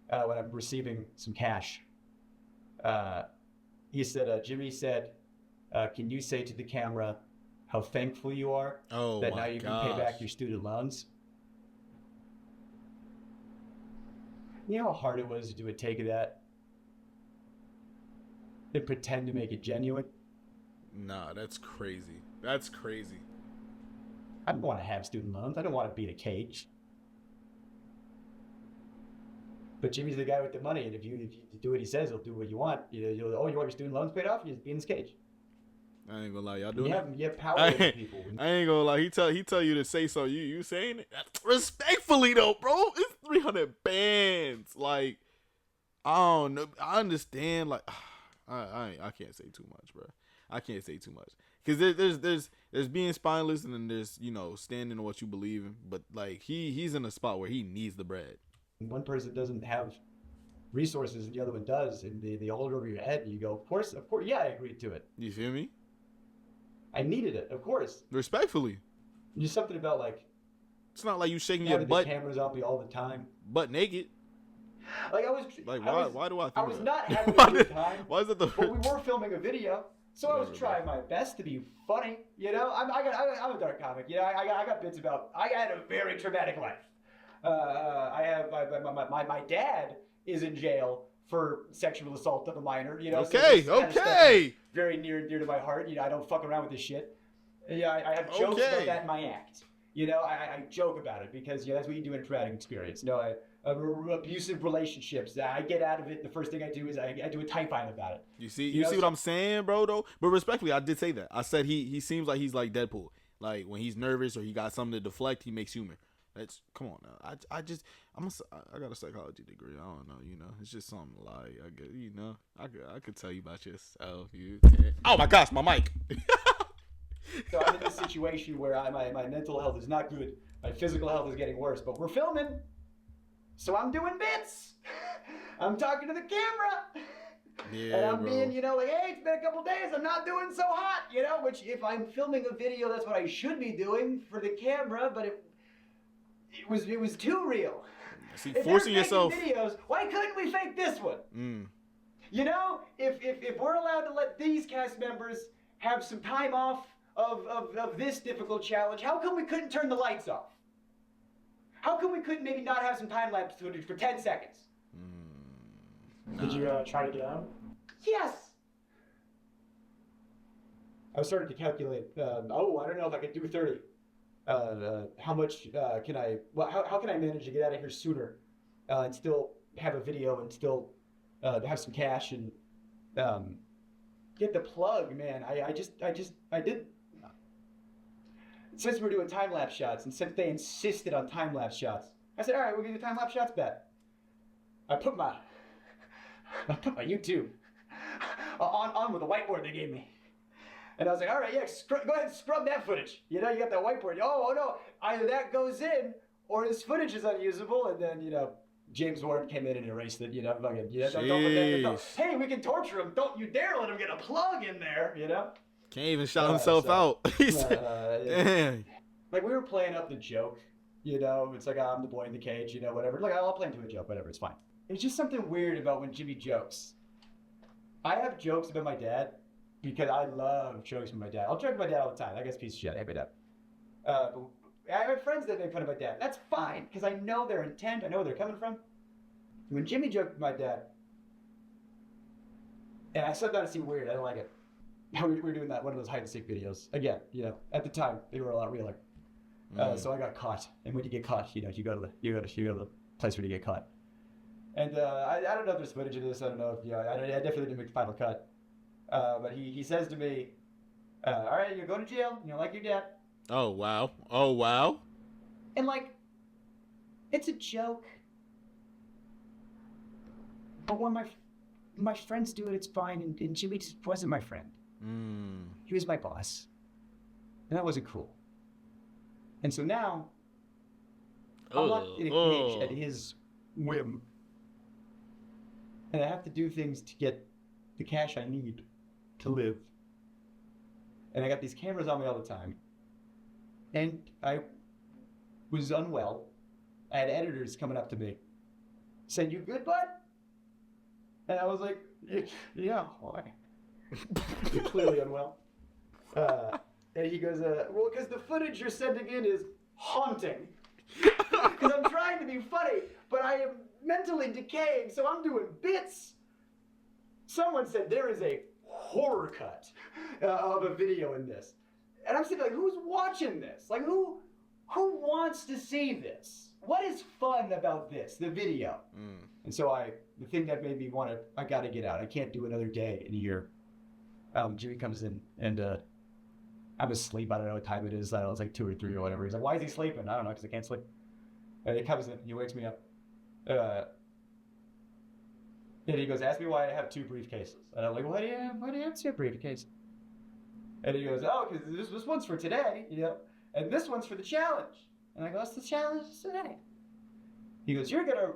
Speaker 7: when I'm receiving some cash. He said, Jimmy said, can you say to the camera how thankful you are that now you can pay back your student loans? You know how hard it was to do a take of that? And pretend to make it genuine?
Speaker 1: Nah, that's crazy. That's crazy.
Speaker 7: I don't want to have student loans. I don't want to be in a cage. But Jimmy's the guy with the money, and if you do what he says, he'll do what you want. You want your student loans paid off? You just be in this cage.
Speaker 1: I ain't gonna lie, y'all doing
Speaker 7: You have power over people.
Speaker 1: I ain't gonna lie. He tell you to say so. You saying it respectfully though, bro. It's 300 bands. Like, I don't know. I understand. Like, I can't say too much, bro. I can't say too much because there's being spineless and then there's, you know, standing on what you believe in. But like he's in a spot where he needs the bread.
Speaker 7: One person doesn't have resources and the other one does, and they hold it over your head and you go, of course, yeah, I agreed to it.
Speaker 1: You feel me?
Speaker 7: I needed it, of course.
Speaker 1: Respectfully.
Speaker 7: Just something about like,
Speaker 1: it's not like you shaking your butt.
Speaker 7: The cameras on me all the time.
Speaker 1: Butt naked.
Speaker 7: Like why do I think
Speaker 1: I was
Speaker 7: not
Speaker 1: that?
Speaker 7: having a good time.
Speaker 1: Why is that the?
Speaker 7: But we were filming a video, So I was trying my best to be funny, you know. I'm a dark comic, you know. I got bits about. I had a very traumatic life. I have my dad is in jail for sexual assault of a minor, you know.
Speaker 1: Okay,
Speaker 7: so this kind of stuff is very near and dear to my heart. You know, I don't fuck around with this shit. Yeah, I have jokes about that in my act. You know, I joke about it because that's what you do in a traumatic experience. You know, abusive relationships. I get out of it. The first thing I do is I do a type file about it.
Speaker 1: You see what I'm saying, bro? Though, but respectfully, I did say that. I said he seems like he's like Deadpool. Like when he's nervous or he got something to deflect, he makes humor. That's come on now. I got a psychology degree. I don't know. You know, it's just something like I get. You know, I could tell you about yourself. You can. Oh my gosh, my mic.
Speaker 7: So I'm in this situation where my mental health is not good. My physical health is getting worse. But we're filming. So I'm doing bits. I'm talking to the camera.
Speaker 1: Yeah,
Speaker 7: and I'm
Speaker 1: bro.
Speaker 7: being, you know, like, hey, it's been a couple days. I'm not doing so hot, you know, which if I'm filming a video, that's what I should be doing for the camera. But it was too real.
Speaker 1: See,
Speaker 7: if
Speaker 1: forcing
Speaker 7: they're
Speaker 1: yourself.
Speaker 7: faking videos, why couldn't we fake this one? You know, if we're allowed to let these cast members have some time off of this difficult challenge, how come we couldn't turn the lights off? How come we couldn't maybe not have some time lapse footage for 10 seconds?
Speaker 4: Did you try to get out?
Speaker 7: Yes. I was starting to calculate. I don't know if I could do 30. How much can I? Well, how can I manage to get out of here sooner, and still have a video and still have some cash and get the plug, man. I did. Since we're doing time-lapse shots, and since they insisted on time-lapse shots, I said, all right, we're gonna do time-lapse shots bet. I put my YouTube on with the whiteboard they gave me. And I was like, all right, yeah, go ahead and scrub that footage. You know, you got that whiteboard. Oh no, either that goes in or this footage is unusable. And then, you know, James Warren came in and erased it. You know, fucking, you know, don't, hey, we can torture him. Don't you dare let him get a plug in there, you know?
Speaker 1: Can't even shout himself out. He said, damn.
Speaker 7: Like, we were playing up the joke, you know? It's like, I'm the boy in the cage, you know, whatever. Like, I'll play into a joke, whatever, it's fine. It's just something weird about when Jimmy jokes. I have jokes about my dad because I love jokes with my dad. I'll joke with my dad all the time. That guy's a piece of shit. I hate my dad. I have friends that make fun of my dad. That's fine, because I know their intent. I know where they're coming from. When Jimmy joked with my dad, and I said that it seemed weird. I don't like it. We were doing that, one of those hide-and-seek videos. Again, you know, at the time, they were a lot realer. So I got caught. And when you get caught, you know, you go to the place where you get caught. And I don't know if there's footage of this. I don't know if, you know, I definitely didn't make the final cut. But he says to me, all right, you're going to jail, you know, like your dad.
Speaker 1: Oh, wow. Oh, wow.
Speaker 7: And, like, it's a joke. But when my friends do it, it's fine. And Jimmy just wasn't my friend. He was my boss. And that wasn't cool. And so now, I'm locked in a cage at his whim. And I have to do things to get the cash I need to live. And I got these cameras on me all the time. And I was unwell. I had editors coming up to me saying, "You good, bud?" And I was like, "Yeah, why?" You're clearly unwell. And he goes, well, because the footage you're sending in is haunting. Because I'm trying to be funny, but I am mentally decaying, so I'm doing bits. Someone said there is a horror cut of a video in this. And I'm sitting like, who's watching this? Like, who wants to see this? What is fun about this, the video? And so the thing that made me want to, I got to get out. I can't do another day in a year. Jimmy comes in and I'm asleep. I don't know what time it is. I don't know, it's like 2 or 3 or whatever. He's like, why is he sleeping? I don't know, because I can't sleep. And he comes in, he wakes me up. And he goes, ask me why I have 2 briefcases. And I'm like, why do you have 2 briefcases? And he goes, oh, because this one's for today, you know, and this one's for the challenge. And I go, what's the challenge today? He goes, you're gonna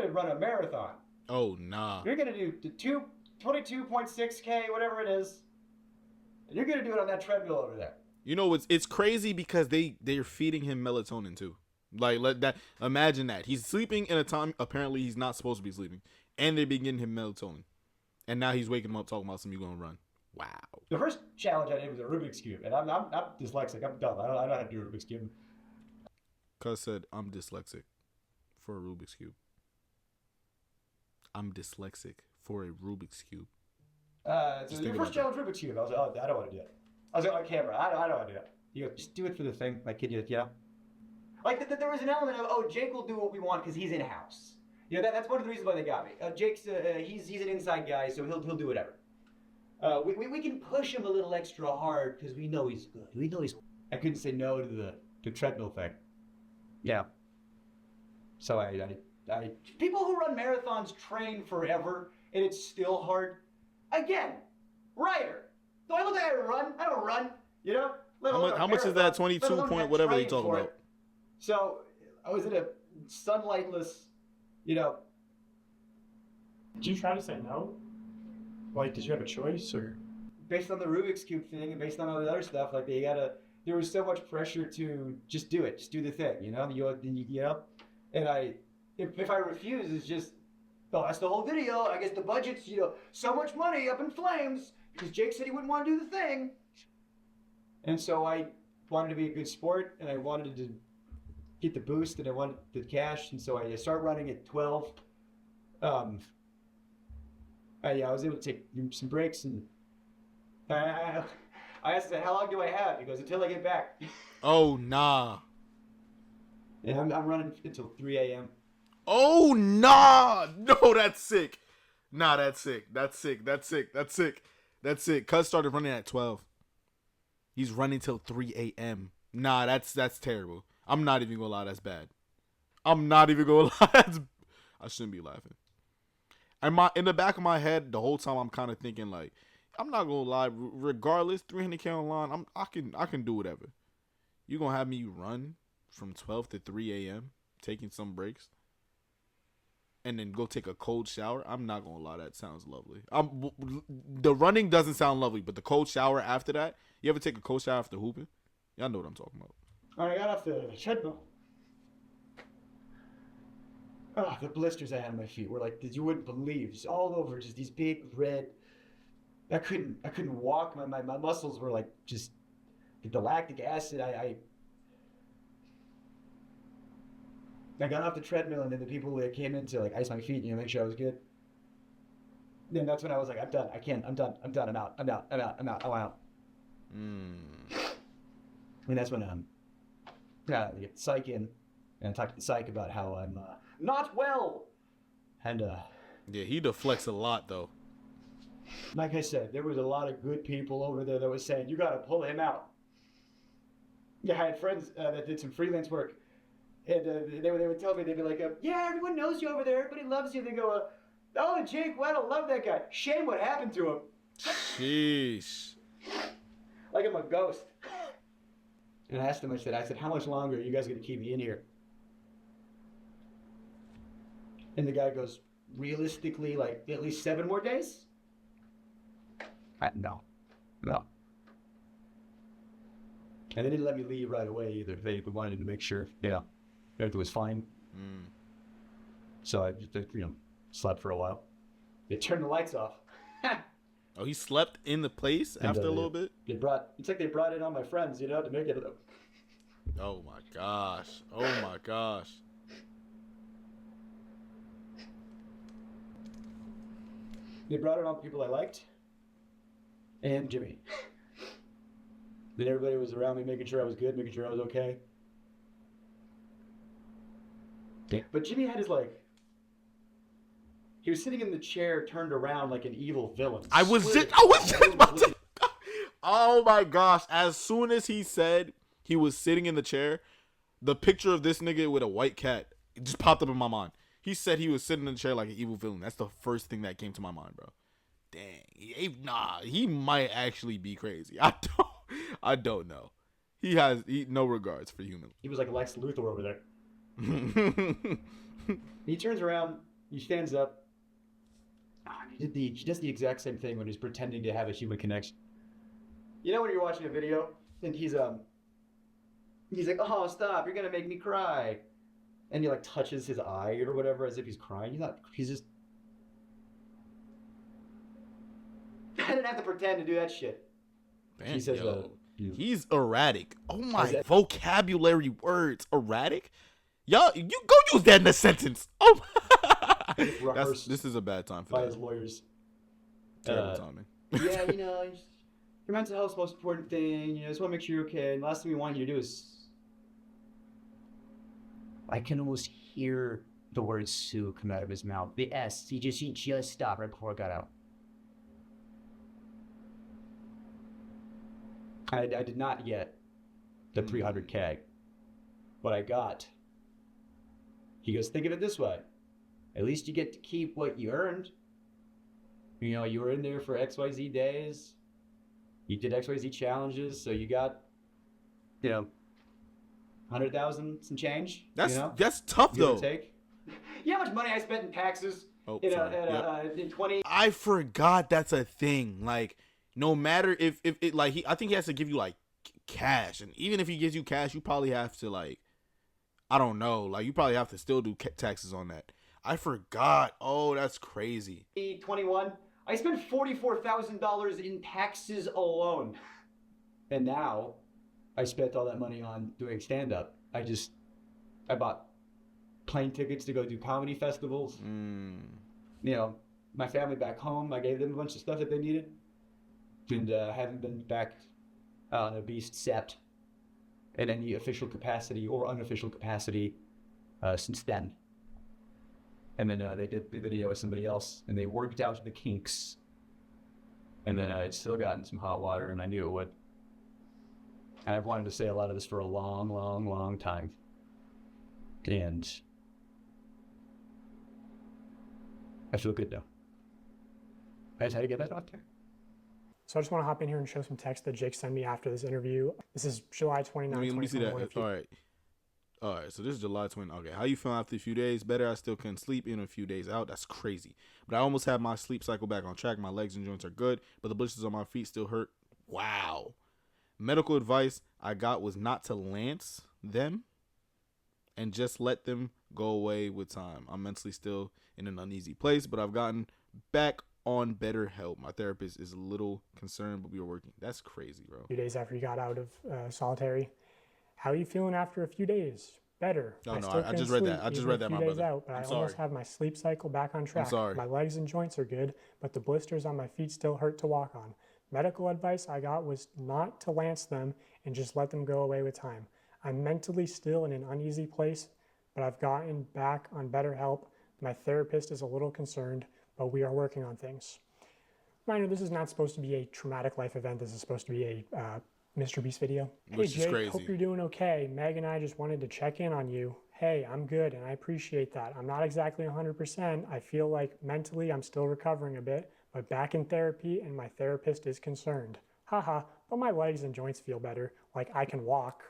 Speaker 7: run a marathon.
Speaker 1: Oh, nah.
Speaker 7: You're gonna do the 22.6K, whatever it is. And you're gonna do it on that treadmill over there.
Speaker 1: You know, it's crazy because they're feeding him melatonin too. Like, let that, imagine that he's sleeping in a time apparently he's not supposed to be sleeping, and they're getting him melatonin, and now he's waking him up talking about something you gonna run. Wow.
Speaker 7: The first challenge I did was a Rubik's Cube, and I'm dyslexic. I'm dumb. I don't know how to do a Rubik's Cube.
Speaker 1: Cuz said, I'm dyslexic for a Rubik's Cube. I'm dyslexic for a Rubik's Cube.
Speaker 7: So
Speaker 1: Just
Speaker 7: your
Speaker 1: think
Speaker 7: first
Speaker 1: about
Speaker 7: challenge, Rubik's Cube. I was like, oh, I don't want to do it. I was like, on camera, I don't want to do it. You go, just do it for the thing. Like, kid, you know? Like, there was an element of, oh, Jake will do what we want because he's in-house. You know, that's one of the reasons why they got me. Jake's, he's an inside guy, so he'll do whatever. We can push him a little extra hard because we know he's good. We know he's. I couldn't say no to the treadmill thing. Yeah. So I people who run marathons train forever and it's still hard. Again, Ryder. Do I look like I run? I don't run. You know.
Speaker 1: How much is that? 22 point whatever they talk about.
Speaker 7: So I was in a sunlightless, you know.
Speaker 4: Did you try to say no? Like, did you have a choice, or?
Speaker 7: Based on the Rubik's Cube thing and based on all the other stuff, like there was so much pressure to just do it, just do the thing, you know. You know, and if I refuse, it's just, well, that's the whole video. I guess the budget's, you know, so much money up in flames because Jake said he wouldn't want to do the thing, and so I wanted to be a good sport and I wanted to get the boost and I wanted the cash, and so I started running at 12. I was able to take some breaks, and I asked him, how long do I have? He goes, until I get back.
Speaker 1: Oh, nah.
Speaker 7: And I'm running until 3 a.m.
Speaker 1: Oh, nah. No, that's sick. Nah, that's sick. That's sick. That's sick. That's sick. That's sick. Cuz started running at 12. He's running till 3 a.m. Nah, that's terrible. I'm not even gonna lie, that's bad. I'm not even gonna lie. I shouldn't be laughing. In the back of my head, the whole time I'm kind of thinking like, I'm not gonna lie. Regardless, 300K online, I can do whatever. You gonna have me run from 12 to 3 a.m. taking some breaks, and then go take a cold shower? I'm not gonna lie, that sounds lovely. The running doesn't sound lovely, but the cold shower after that. You ever take a cold shower after hooping? Y'all know what I'm talking about.
Speaker 7: When I got off the treadmill, oh, the blisters I had on my feet were like, you wouldn't believe, just all over, just these big red. I couldn't walk. My muscles were like just the lactic acid. I got off the treadmill, and then the people that came in to like ice my feet, you know, make sure I was good. Then that's when I was like, I'm done. I can't. I'm done. I'm out. I'm out. And that's when I get psych in, and I talk to the psych about how I'm not well. And
Speaker 1: yeah, he deflects a lot though.
Speaker 7: Like I said, there was a lot of good people over there that was saying, you got to pull him out. Yeah, I had friends that did some freelance work, and they would tell me, they'd be like, yeah, everyone knows you over there, everybody loves you. They go, oh, Jake Weddle, love that guy. Shame what happened to him.
Speaker 1: Sheesh.
Speaker 7: Like I'm a ghost. And I asked him, I said, how much longer are you guys going to keep me in here? And the guy goes, realistically, like at least 7 more days? No. And they didn't let me leave right away either. They wanted to make sure, everything was fine. So I just, slept for a while. They turned the lights off.
Speaker 1: Oh, he slept in the place after a little bit?
Speaker 7: It's like they brought in all my friends, to make it.
Speaker 1: Oh my gosh. Oh my gosh.
Speaker 7: They brought in all the people I liked. And Jimmy. Then everybody was around me making sure I was good, making sure I was okay. But Jimmy had his he was sitting in the chair turned around like an evil villain.
Speaker 1: I was just about to. Oh my gosh. As soon as he said he was sitting in the chair, the picture of this nigga with a white cat just popped up in my mind. He said he was sitting in the chair like an evil villain. That's the first thing that came to my mind, bro. Dang. He might actually be crazy. I don't know. He has no regards for humans.
Speaker 7: He was like Lex Luthor over there. He turns around, he stands up. He does the exact same thing when he's pretending to have a human connection. You know when you're watching a video and he's like, oh, stop, you're gonna make me cry. And he touches his eye or whatever as if he's crying. He's just I didn't have to pretend to do that shit.
Speaker 1: Man,
Speaker 7: She says,
Speaker 1: yo,
Speaker 7: you-
Speaker 1: he's erratic. Oh my
Speaker 7: that-
Speaker 1: vocabulary words. Erratic? Y'all, you go use that in a sentence. Oh, this is a bad time for
Speaker 7: by
Speaker 1: that.
Speaker 7: his lawyers.
Speaker 1: Terrible timing.
Speaker 7: Yeah, your mental health's the most important thing. I just want to make sure you're okay. And the last thing we want you to do is. I can almost hear the word Sue come out of his mouth. The S. He just stopped right before it got out. I did not get the 300K. What I got. He goes, think of it this way. At least you get to keep what you earned. You were in there for XYZ days. You did XYZ challenges, so you got, 100,000 some change.
Speaker 1: That's tough
Speaker 7: Give or
Speaker 1: though.
Speaker 7: take. You know how much money I spent in taxes
Speaker 1: Oh,
Speaker 7: in,
Speaker 1: sorry. Yep.
Speaker 7: in 20?
Speaker 1: I forgot that's a thing. Like, no matter if it like I think he has to give you like cash, and even if he gives you cash, you probably have to like, I don't know, like you probably have to still do taxes on that. I forgot. Oh, that's crazy.
Speaker 7: 21. I spent $44,000 in taxes alone, and now I spent all that money on doing stand-up. I bought plane tickets to go do comedy festivals. My family back home, I gave them a bunch of stuff that they needed. And haven't been back on a Beast set in any official capacity or unofficial capacity since then. And then they did the video with somebody else, and they worked out the kinks. And then I'd still gotten some hot water, and I knew it would. And I've wanted to say a lot of this for a long, long, long time. And I feel good now. I just had to get that out there.
Speaker 4: So I just want to hop in here and show some text that Jake sent me after this interview. This is July 29th,
Speaker 1: Let me see that.
Speaker 4: 2021.
Speaker 1: All right. So this is July 20. Okay, how you feeling after a few days? Better. I still couldn't sleep in a few days out. That's crazy. But I almost have my sleep cycle back on track. My legs and joints are good, but the blisters on my feet still hurt. Wow. Medical advice I got was not to lance them and just let them go away with time. I'm mentally still in an uneasy place, but I've gotten back on better help. My therapist is a little concerned, but we are working. That's crazy, bro.
Speaker 4: A few days after you got out of solitary. How are you feeling after a few days? Better.
Speaker 1: No,
Speaker 4: still
Speaker 1: I
Speaker 4: couldn't
Speaker 1: just read
Speaker 4: sleep
Speaker 1: that. I just
Speaker 4: even
Speaker 1: read
Speaker 4: a
Speaker 1: that,
Speaker 4: few
Speaker 1: my
Speaker 4: days
Speaker 1: brother.
Speaker 4: out, but
Speaker 1: I'm
Speaker 4: I almost
Speaker 1: sorry.
Speaker 4: have my sleep cycle back on track.
Speaker 1: sorry.
Speaker 4: My legs and joints are good, but the blisters on my feet still hurt to walk on. Medical advice I got was not to lance them and just let them go away with time. I'm mentally still in an uneasy place, but I've gotten back on better help. My therapist is a little concerned, but we are working on things. Reminder, this is not supposed to be a traumatic life event. This is supposed to be a Mr. Beast video.
Speaker 1: Which
Speaker 4: Hey
Speaker 1: is
Speaker 4: Jake,
Speaker 1: crazy.
Speaker 4: hope you're doing okay. Meg and I just wanted to check in on you. Hey, I'm good and I appreciate that. I'm not exactly 100%. I feel like mentally I'm still recovering a bit, but back in therapy and my therapist is concerned. Haha, but my legs and joints feel better. Like I can walk,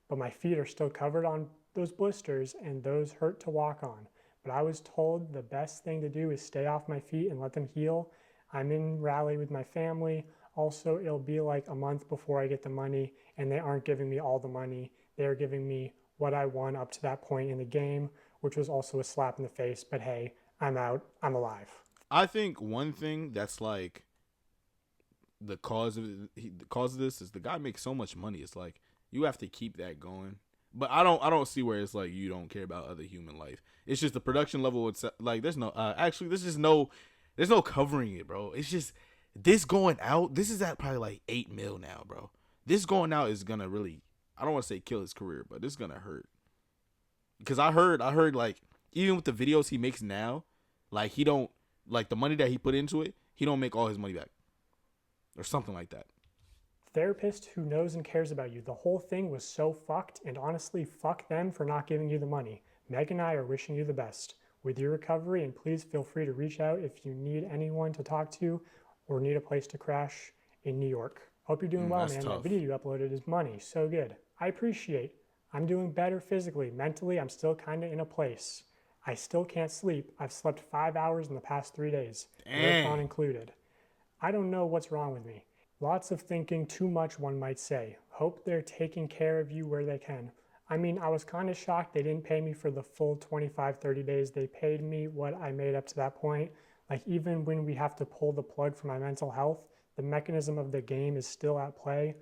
Speaker 4: but my feet are still covered on those blisters and those hurt to walk on. But I was told the best thing to do is stay off my feet and let them heal. I'm in Raleigh with my family. Also, it'll be like a month before I get the money, and they aren't giving me all the money. They're giving me what I won up to that point in the game, which was also a slap in the face. But hey, I'm out. I'm alive.
Speaker 1: I think one thing that's like the cause of this is the guy makes so much money. It's like you have to keep that going. But I don't see where it's like you don't care about other human life. It's just the production level. It's like there's no there's no covering it, bro. It's just this going out. This is at probably like 8 mil now, bro. This going out is gonna really, I don't want to say kill his career, but it's gonna hurt. Because I heard like even with the videos he makes now, like he don't like the money that he put into it. He don't make all his money back, or something like that.
Speaker 4: Therapist who knows and cares about you. The whole thing was so fucked, and honestly, fuck them for not giving you the money. Meg and I are wishing you the best with your recovery, and please feel free to reach out if you need anyone to talk to or need a place to crash in New York. Hope you're doing well,
Speaker 1: that's
Speaker 4: man.
Speaker 1: tough.
Speaker 4: That video you uploaded is money. So good. I appreciate. I'm doing better physically. Mentally, I'm still kind of in a place. I still can't sleep. I've slept 5 hours in the past 3 days, marathon included. I don't know what's wrong with me. Lots of thinking, too much, one might say. Hope they're taking care of you where they can. I mean, I was kind of shocked they didn't pay me for the full 25, 30 days. They paid me what I made up to that point. Like, even when we have to pull the plug for my mental health, The mechanism of the game is still at play.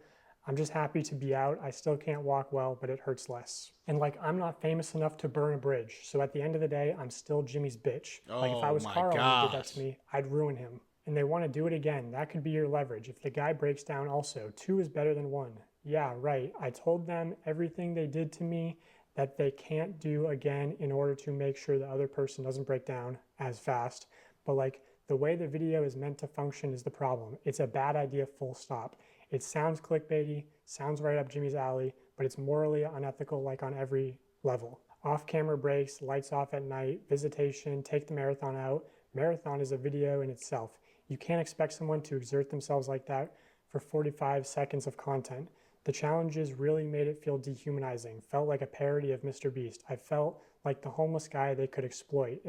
Speaker 4: I'm just happy to be out. I still can't walk well, but it hurts less. And like, I'm not famous enough to burn a bridge. So at the end of the day, I'm still Jimmy's bitch. Like if I was Carl and he did that to me, I'd ruin him. And they want to do it again. That could be your leverage. If the guy breaks down also, 2 is better than 1. Yeah, right. I told them everything they did to me that they can't do again in order to make sure the other person doesn't break down as fast. But like, the way the video is meant to function is the problem. It's a bad idea, full stop. It sounds clickbaity, sounds right up Jimmy's alley, but it's morally unethical like on every level. Off-camera breaks, lights off at night, visitation, take the marathon out. Marathon is a video in itself. You can't expect someone to exert themselves like that for 45 seconds of content. The challenges really made it feel dehumanizing, felt like a parody of Mr. Beast. I felt like the homeless guy they could exploit.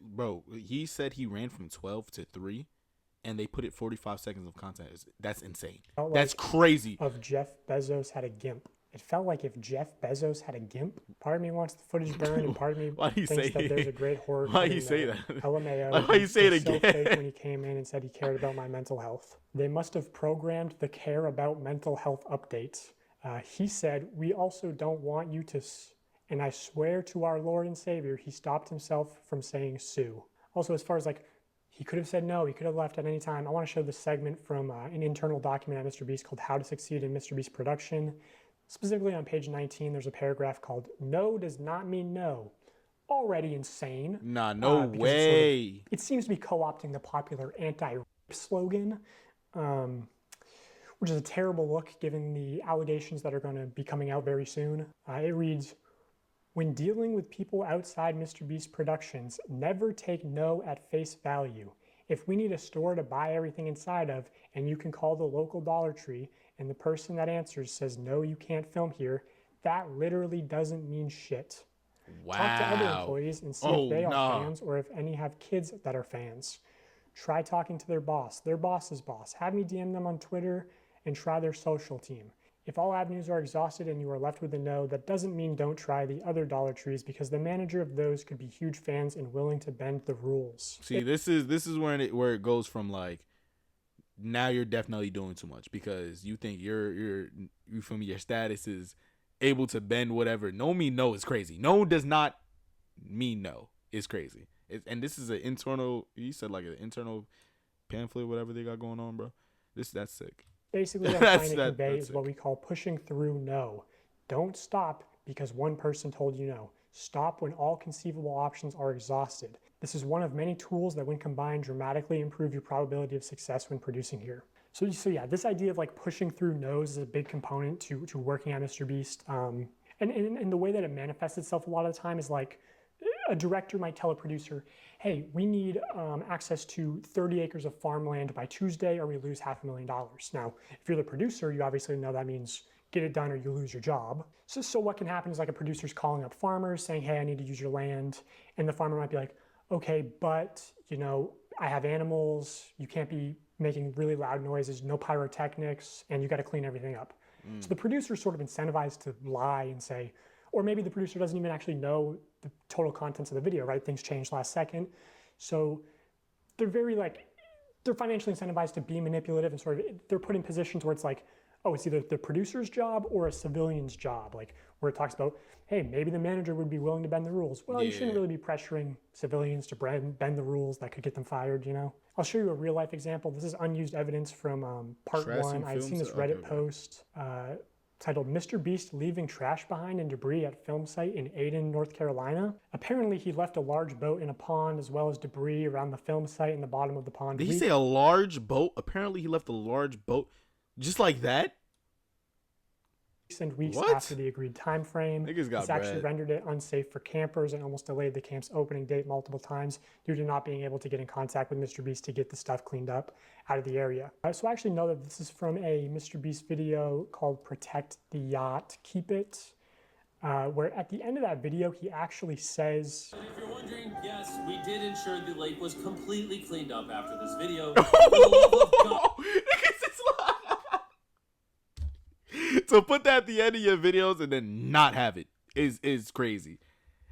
Speaker 1: Bro, he said he ran from 12 to 3, and they put it 45 seconds of content. That's insane. That's crazy.
Speaker 4: Of Jeff Bezos had a GIMP. It felt like if Jeff Bezos had a GIMP. Part of me wants the footage burned, and part of me thinks that there's a great horror.
Speaker 1: Why do you say that?
Speaker 4: LMAO.
Speaker 1: Why you say it again?
Speaker 4: So fake when he came in and said he cared about my mental health. They must have programmed the care about mental health updates. He said, we also don't want you to... And I swear to our Lord and Savior, he stopped himself from saying sue. Also, as far as like, he could have said no, he could have left at any time. I want to show this segment from an internal document at Mr. Beast called How to Succeed in Mr. Beast Production. Specifically on page 19, there's a paragraph called No does not mean no. Already insane.
Speaker 1: Nah, no way.
Speaker 4: It seems to be co-opting the popular anti-rape slogan, which is a terrible look given the allegations that are going to be coming out very soon. It reads, when dealing with people outside Mr. Beast Productions, never take no at face value. If we need a store to buy everything inside of, and you can call the local Dollar Tree, and the person that answers says, no, you can't film here, that literally doesn't mean shit.
Speaker 1: Wow.
Speaker 4: Talk to other employees and see if they are fans or if any have kids that are fans. Try talking to their boss's boss. Have me DM them on Twitter and try their social team. If all avenues are exhausted and you are left with a no, that doesn't mean don't try the other Dollar Trees because the manager of those could be huge fans and willing to bend the rules.
Speaker 1: See, this is where it goes from like, now you're definitely doing too much because you think you feel me, your status is able to bend whatever. No mean no is crazy. No does not mean no. It's crazy. And this is an internal, you said like an internal pamphlet, whatever they got going on, bro. That's sick.
Speaker 4: Basically, what I'm trying to convey is what we call pushing through no. Don't stop because one person told you no. Stop when all conceivable options are exhausted. This is one of many tools that when combined dramatically improve your probability of success when producing here. So yeah, this idea of like pushing through no's is a big component to working at Mr. Beast. And the way that it manifests itself a lot of the time is like, a director might tell a producer, hey, we need access to 30 acres of farmland by Tuesday or we lose $500,000. Now, if you're the producer, you obviously know that means get it done or you lose your job. So what can happen is like a producer's calling up farmers saying, hey, I need to use your land. And the farmer might be like, okay, but you know, I have animals, you can't be making really loud noises, no pyrotechnics, and you got to clean everything up. So the producer's sort of incentivized to lie and say, or maybe the producer doesn't even actually know the total contents of the video, right? Things changed last second. So they're they're financially incentivized to be manipulative and sort of, they're put in positions where it's like, oh, it's either the producer's job or a civilian's job, like where it talks about, hey, maybe the manager would be willing to bend the rules. Well, you shouldn't really be pressuring civilians to bend the rules that could get them fired, you know? I'll show you a real life example. This is unused evidence from part one. I've seen this Reddit post titled Mr. Beast leaving trash behind and debris at film site in Ayden, North Carolina. Apparently he left a large boat in a pond as well as debris around the film site in the bottom of the pond.
Speaker 1: Did he say a large boat? Apparently he left a large boat just like that?
Speaker 4: And weeks after the agreed time frame.
Speaker 1: Niggas got
Speaker 4: This actually
Speaker 1: bread.
Speaker 4: rendered it unsafe for campers and almost delayed the camp's opening date multiple times due to not being able to get in contact with Mr. Beast to get the stuff cleaned up out of the area. So I actually know that this is from a Mr. Beast video called Protect the Yacht, Keep It, where at the end of that video, he actually says...
Speaker 10: If you're wondering, yes, we did ensure the lake was completely cleaned up after this video.
Speaker 1: So put that at the end of your videos and then not have it is crazy.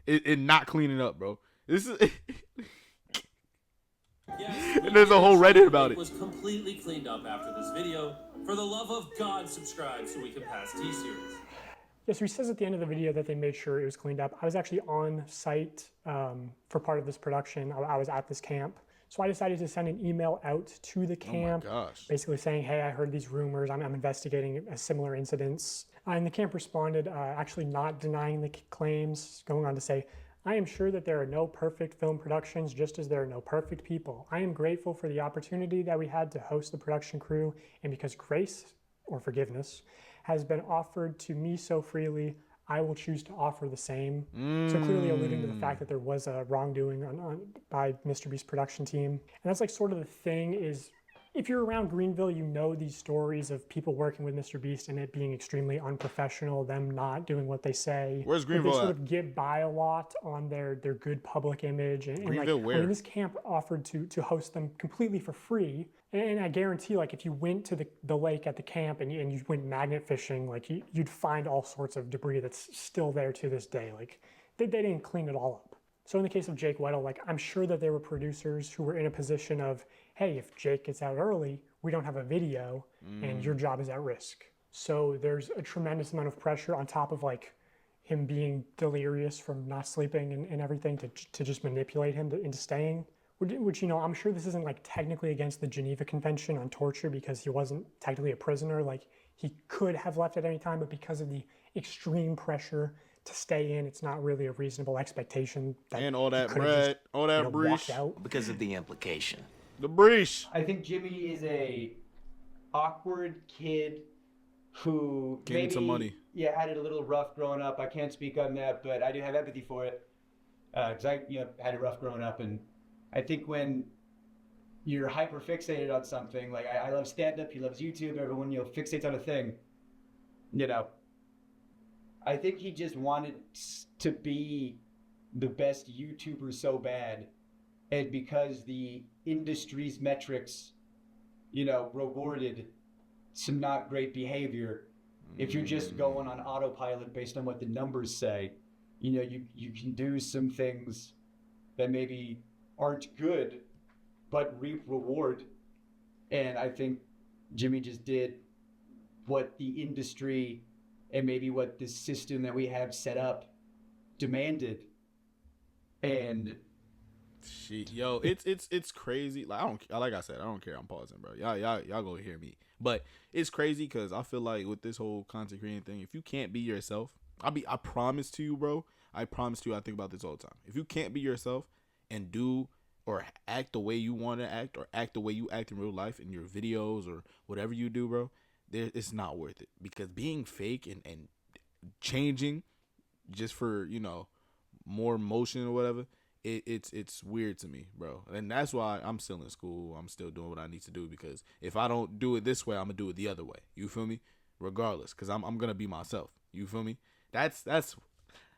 Speaker 1: And not cleaning up, bro. This is
Speaker 10: Yes, we
Speaker 1: And there's a
Speaker 10: did
Speaker 1: whole
Speaker 10: ensure
Speaker 1: Reddit
Speaker 10: the
Speaker 1: about
Speaker 10: lake
Speaker 1: it.
Speaker 10: was completely cleaned up after this video. For the love of God, subscribe so we can pass T-Series.
Speaker 4: Yes, so he says at the end of the video that they made sure it was cleaned up. I was actually on site for part of this production. I was at this camp. So I decided to send an email out to the camp, basically saying, hey, I heard these rumors. I'm investigating similar incidents. And the camp responded, actually not denying the claims, going on to say, I am sure that there are no perfect film productions, just as there are no perfect people. I am grateful for the opportunity that we had to host the production crew, and because grace, or forgiveness, has been offered to me so freely, I will choose to offer the same. So clearly alluding to the fact that there was a wrongdoing by MrBeast's production team. And that's like sort of the thing is, if you're around Greenville, you know these stories of people working with MrBeast and it being extremely unprofessional, them not doing what they say.
Speaker 1: Where's
Speaker 4: But
Speaker 1: Greenville
Speaker 4: they sort
Speaker 1: at?
Speaker 4: of get by a lot on their good public image. And
Speaker 1: Greenville
Speaker 4: like,
Speaker 1: where?
Speaker 4: I mean, this camp offered to host them completely for free. And I guarantee, like, if you went to the lake at the camp and you went magnet fishing, like, you'd find all sorts of debris that's still there to this day. Like, they didn't clean it all up. So in the case of Jake Weddle, like, I'm sure that there were producers who were in a position of, hey, if Jake gets out early, we don't have a video, and your job is at risk. So there's a tremendous amount of pressure on top of, like, him being delirious from not sleeping and everything to just manipulate him into staying. Which, you know, I'm sure this isn't like technically against the Geneva Convention on torture because he wasn't technically a prisoner. Like, he could have left at any time, but because of the extreme pressure to stay in, it's not really a reasonable expectation. That
Speaker 1: And all that
Speaker 4: he could've
Speaker 1: bread,
Speaker 4: just,
Speaker 1: all that
Speaker 4: you know, walked
Speaker 1: breach.
Speaker 4: out.
Speaker 6: Because of the implication.
Speaker 1: The breach.
Speaker 7: I think Jimmy is a awkward kid who
Speaker 1: Getting some money.
Speaker 7: Yeah, had it a little rough growing up. I can't speak on that, but I do have empathy for it because I had it rough growing up, and I think when you're hyper fixated on something, like I love stand up, he loves YouTube, everyone fixates on a thing, I think he just wanted to be the best YouTuber so bad, and because the industry's metrics, rewarded some not great behavior, if you're just going on autopilot based on what the numbers say, you can do some things that maybe aren't good, but reap reward. And I think Jimmy just did what the industry and maybe what the system that we have set up demanded. And
Speaker 1: Yo, it's crazy. Like I said, I don't care. I'm pausing, bro. Y'all go hear me. But it's crazy because I feel like with this whole content creating thing, if you can't be yourself, I promise to you, bro. I promise to you, I think about this all the time. If you can't be yourself and do or act the way you want to act or act the way you act in real life in your videos or whatever you do, bro, it's not worth it. Because being fake and changing just for, more motion or whatever, it's weird to me, bro. And that's why I'm still in school. I'm still doing what I need to do, because if I don't do it this way, I'm gonna do it the other way. You feel me? Regardless, because I'm gonna be myself. You feel me? That's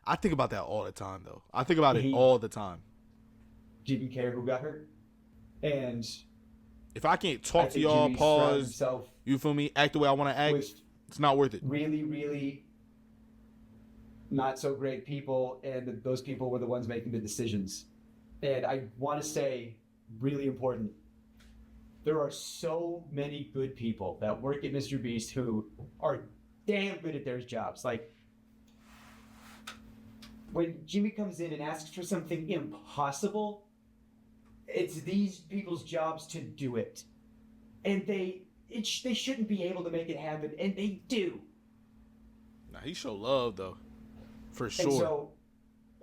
Speaker 1: I think about that all the time, though. I think about it all the time.
Speaker 7: Didn't care who got hurt. And
Speaker 1: if I can't talk to y'all, pause, you feel me? Act the way I want to act, it's not worth it.
Speaker 7: Really, really not so great people, and those people were the ones making the decisions. And I want to say, really important, there are so many good people that work at MrBeast who are damn good at their jobs. Like, when Jimmy comes in and asks for something impossible, it's these people's jobs to do it. And they shouldn't be able to make it happen, and they do.
Speaker 1: Nah, he show love, though. For sure.
Speaker 7: And so,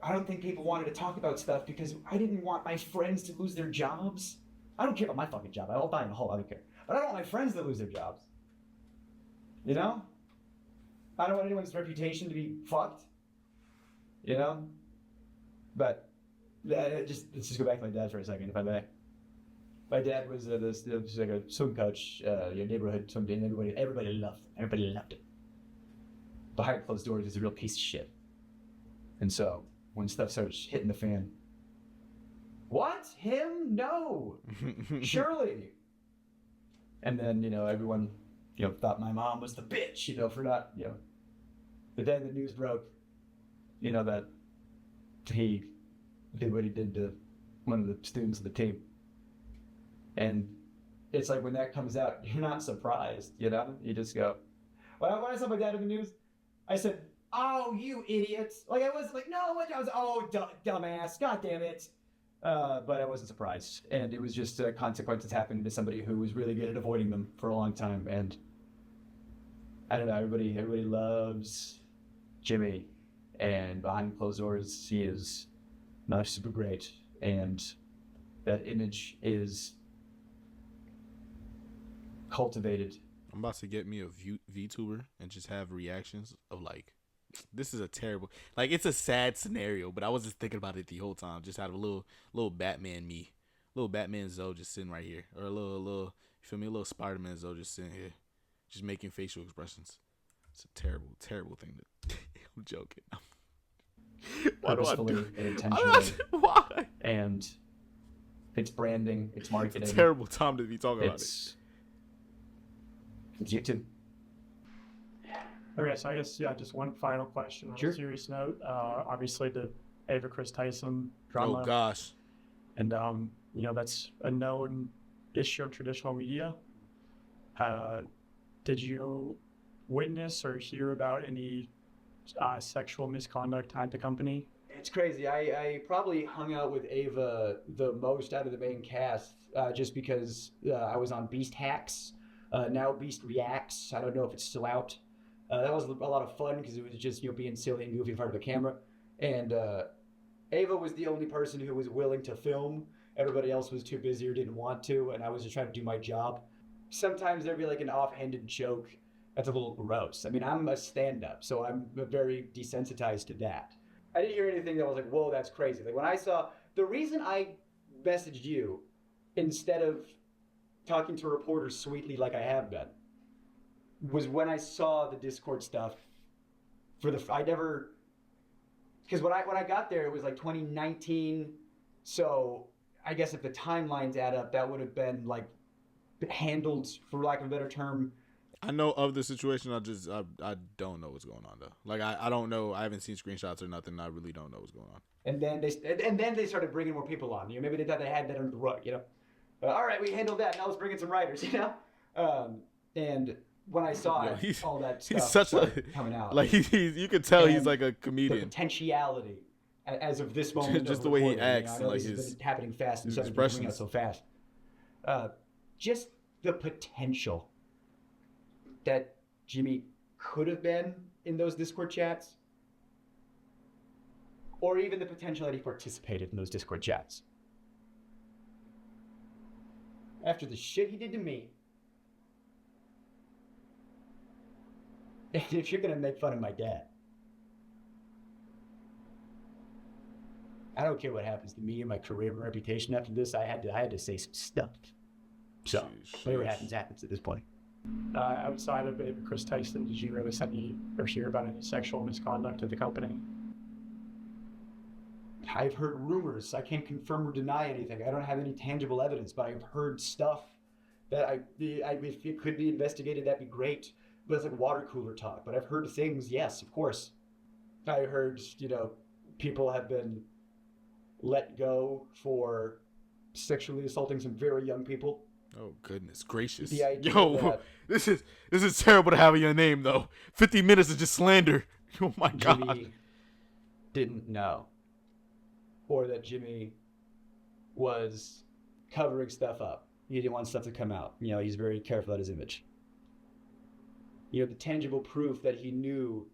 Speaker 7: I don't think people wanted to talk about stuff because I didn't want my friends to lose their jobs. I don't care about my fucking job. I'll die in a hole. I don't care. But I don't want my friends to lose their jobs. I don't want anyone's reputation to be fucked. But let's just go back to my dad for a second, if I may. My dad was like a swim coach, neighborhood swim team. Everybody loved him. Everybody loved him. Behind closed doors, he's a real piece of shit. And so, when stuff starts hitting the fan, what? Him? No! Surely! And then, everyone, thought my mom was the bitch, for not, the day the news broke, that he did what he did to one of the students of the team. And it's like when that comes out, you're not surprised, you know? You just go. When I saw my dad in the news, I said, "Oh, you idiots!" Like I was like, "No, what?" I was, "Oh, dumbass, god damn it!" But I wasn't surprised, and it was just consequences happening to somebody who was really good at avoiding them for a long time. And I don't know, everybody loves Jimmy, and behind closed doors, he is not super great, and that image is cultivated.
Speaker 1: I'm about to get me a VTuber and just have reactions of like, this is a terrible, like it's a sad scenario, but I was just thinking about it the whole time. Just had a little Batman little Batman Zoe just sitting right here, or a little, you feel me, a little Spider-Man Zoe just sitting here, just making facial expressions. It's a terrible thing to. I'm joking. Why do I do?
Speaker 7: And intentionally.
Speaker 1: Why?
Speaker 7: And it's branding, it's marketing.
Speaker 1: It's a terrible time to be talking about it.
Speaker 7: It's YouTube.
Speaker 4: Okay, so I guess, yeah, just one final question on
Speaker 7: Sure.
Speaker 4: a serious note. Obviously, the Ava Chris Tyson drama.
Speaker 1: Oh gosh.
Speaker 4: And, you know, that's a known issue of traditional media. Did you witness or hear about any sexual misconduct at the company?
Speaker 7: It's crazy. I probably hung out with Ava the most out of the main cast just because I was on Beast Hacks. Now Beast Reacts. I don't know if it's still out. That was a lot of fun because it was just, you know, being silly and goofy in front of the camera. And Ava was the only person who was willing to film. Everybody else was too busy or didn't want to, and I was just trying to do my job. Sometimes there'd be like an offhanded joke that's a little gross. I mean, I'm a stand-up, so I'm very desensitized to that. I didn't hear anything that was like, whoa, that's crazy. Like when I saw, the reason I messaged you instead of talking to reporters sweetly like I have been was when I saw the Discord stuff. Because when I got there, it was like 2019. So I guess if the timelines add up, that would have been like handled, for lack of a better term.
Speaker 1: I know of the situation. I don't know what's going on though. Like I don't know. I haven't seen screenshots or nothing. I really don't know what's going on.
Speaker 7: And then they started bringing more people on. You know, maybe they thought they had that under the rug. You know, all right, we handled that. Now let's bring in some writers. You know, and when I saw all that stuff
Speaker 1: he's such a
Speaker 7: coming out,
Speaker 1: like you could tell he's like a comedian.
Speaker 7: The potentiality as of this moment,
Speaker 1: just the way he acts,
Speaker 7: you know,
Speaker 1: like
Speaker 7: this has
Speaker 1: his
Speaker 7: been happening fast and
Speaker 1: his
Speaker 7: stuff
Speaker 1: expressions.
Speaker 7: out so fast. Just the potential that Jimmy could have been in those Discord chats, or even the potential that he participated in those Discord chats. After the shit he did to me, and if you're gonna make fun of my dad, I don't care what happens to me and my career and reputation after this. I had to say some stuff. So whatever happens at this point.
Speaker 4: Outside of Ava Chris Tyson, did you really see or hear about any sexual misconduct at the company?
Speaker 7: I've heard rumors. I can't confirm or deny anything. I don't have any tangible evidence, but I've heard stuff that if it could be investigated, that'd be great. But it's like water cooler talk. But I've heard things, yes, of course. I heard, you know, people have been let go for sexually assaulting some very young people.
Speaker 1: Oh goodness gracious!
Speaker 7: The idea
Speaker 1: Yo,
Speaker 7: that
Speaker 1: this is terrible to have in your name though. 50 minutes of just slander. Oh my god!
Speaker 7: Jimmy didn't know, or that Jimmy was covering stuff up. He didn't want stuff to come out. You know, he's very careful about his image. You know, the tangible proof that he knew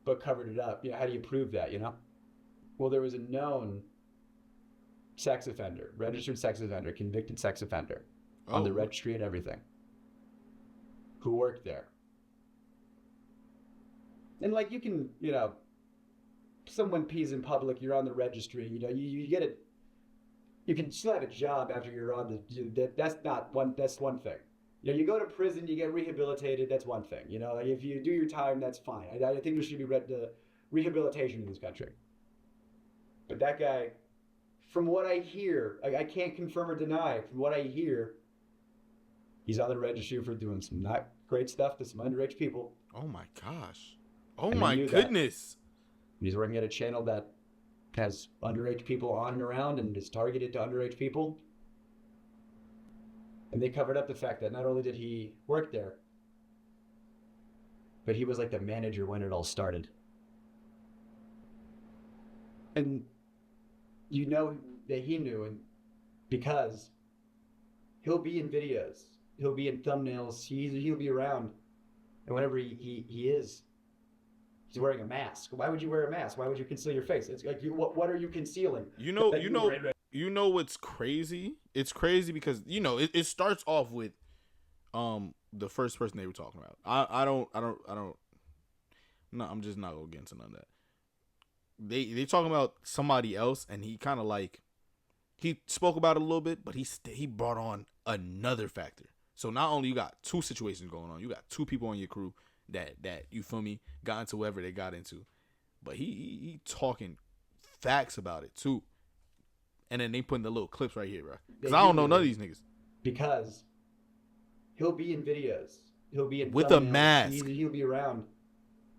Speaker 7: but covered it up. You know, how do you prove that? You know, well, there was a known sex offender, registered sex offender, convicted sex offender. On the registry and everything, who worked there. And like you can, you know, someone pees in public, you're on the registry, you know, you get it. You can still have a job after you're on that's one thing. You know, you go to prison, you get rehabilitated, that's one thing. You know, like if you do your time, that's fine. I think there should be rehabilitation in this country. But that guy, from what I hear, I can't confirm or deny, from what I hear, he's on the registry for doing some not great stuff to some underage people.
Speaker 1: Oh my gosh. Oh my goodness.
Speaker 7: He's working at a channel that has underage people on and around and is targeted to underage people. And they covered up the fact that not only did he work there, but he was like the manager when it all started. And you know that he knew, and because he'll be in videos, he'll be in thumbnails, he'll be around, and whenever he is, he's wearing a mask. Why would you wear a mask? Why would you conceal your face? It's like, what are you concealing?
Speaker 1: You know what's crazy? It's crazy because it starts off with the first person they were talking about. I'm just not gonna get into none of that. They talking about somebody else, and he kind of like he spoke about it a little bit, but he brought on another factor. So not only you got two situations going on, you got two people on your crew that you feel me got into whatever they got into, but he talking facts about it too. And then they putting the little clips right here, bro. Because I don't know none of these niggas.
Speaker 7: Because he'll be in videos, he'll be in
Speaker 1: with a mask,
Speaker 7: he'll be around,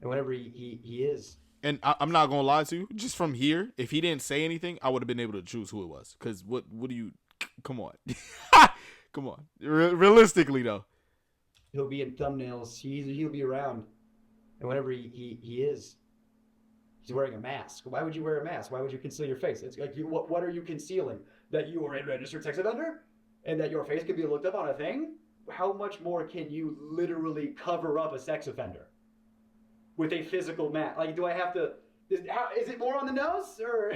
Speaker 7: and whenever he is. And
Speaker 1: I'm not gonna lie to you. Just from here, if he didn't say anything, I would have been able to choose who it was. Cause what do you? Come on, come on. Realistically though,
Speaker 7: he'll be in thumbnails. He'll be around, and whenever he is, he's wearing a mask. Why would you wear a mask? Why would you conceal your face? It's like what are you concealing? That you are a registered sex offender, and that your face could be looked up on a thing? How much more can you literally cover up a sex offender? With a physical mask, like, do I have to? Is it more on the nose, or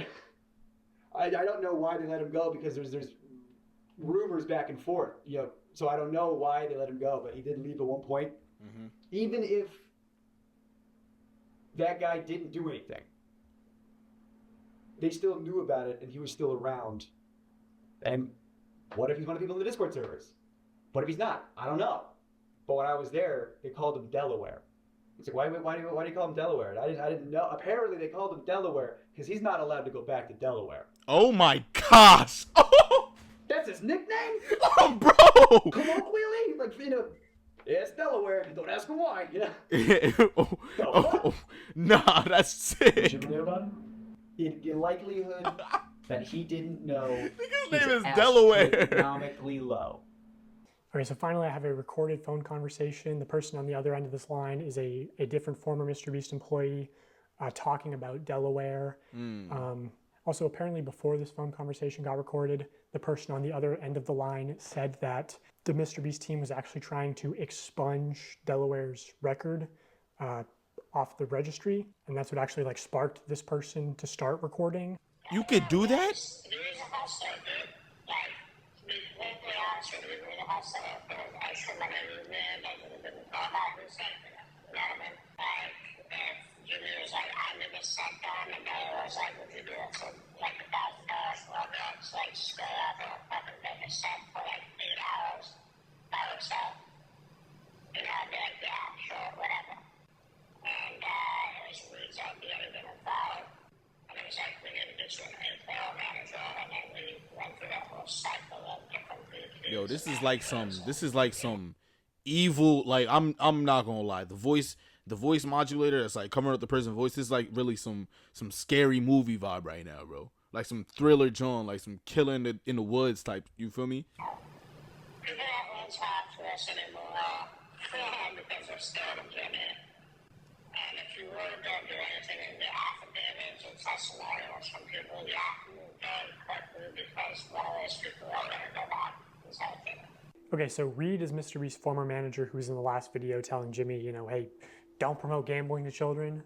Speaker 7: I don't know why they let him go, because there's rumors back and forth, so I don't know why they let him go, but he did leave at one point. Mm-hmm. Even if that guy didn't do anything, they still knew about it, and he was still around. And what if he's one of the people in the Discord servers? What if he's not? I don't know. But when I was there, they called him Delaware. It's like, why do you call him Delaware? I didn't know. Apparently, they called him Delaware because he's not allowed to go back to Delaware.
Speaker 1: Oh my gosh!
Speaker 7: That's his nickname?
Speaker 1: Oh, bro!
Speaker 7: Colloquially, like, it's Delaware. Don't ask him why.
Speaker 1: Nah, that's sick.
Speaker 7: What you believe about it? In likelihood that he didn't know.
Speaker 1: His name is Delaware.
Speaker 7: Astronomically low.
Speaker 4: Okay, so finally I have a recorded phone conversation. The person on the other end of this line is a different former MrBeast employee talking about Delaware. Also, apparently before this phone conversation got recorded, the person on the other end of the line said that the MrBeast team was actually trying to expunge Delaware's record off the registry, and that's what actually sparked this person to start recording.
Speaker 1: You could do that? Yo, this is like some evil, I'm not gonna lie. The voice modulator that's coming up the person voice is really some scary movie vibe right now, bro. Like some thriller John, like some killer in the woods type. You feel me?
Speaker 9: People don't want to talk to us anymore because they're scared of Jimmy. And if you really don't do anything in the affidavits or testimonials from people, you have to move very quickly because one of those people are going to go back and say Jimmy.
Speaker 4: Okay, so Reed is MrBeast's former manager who was in the last video telling Jimmy, hey, don't promote gambling to children.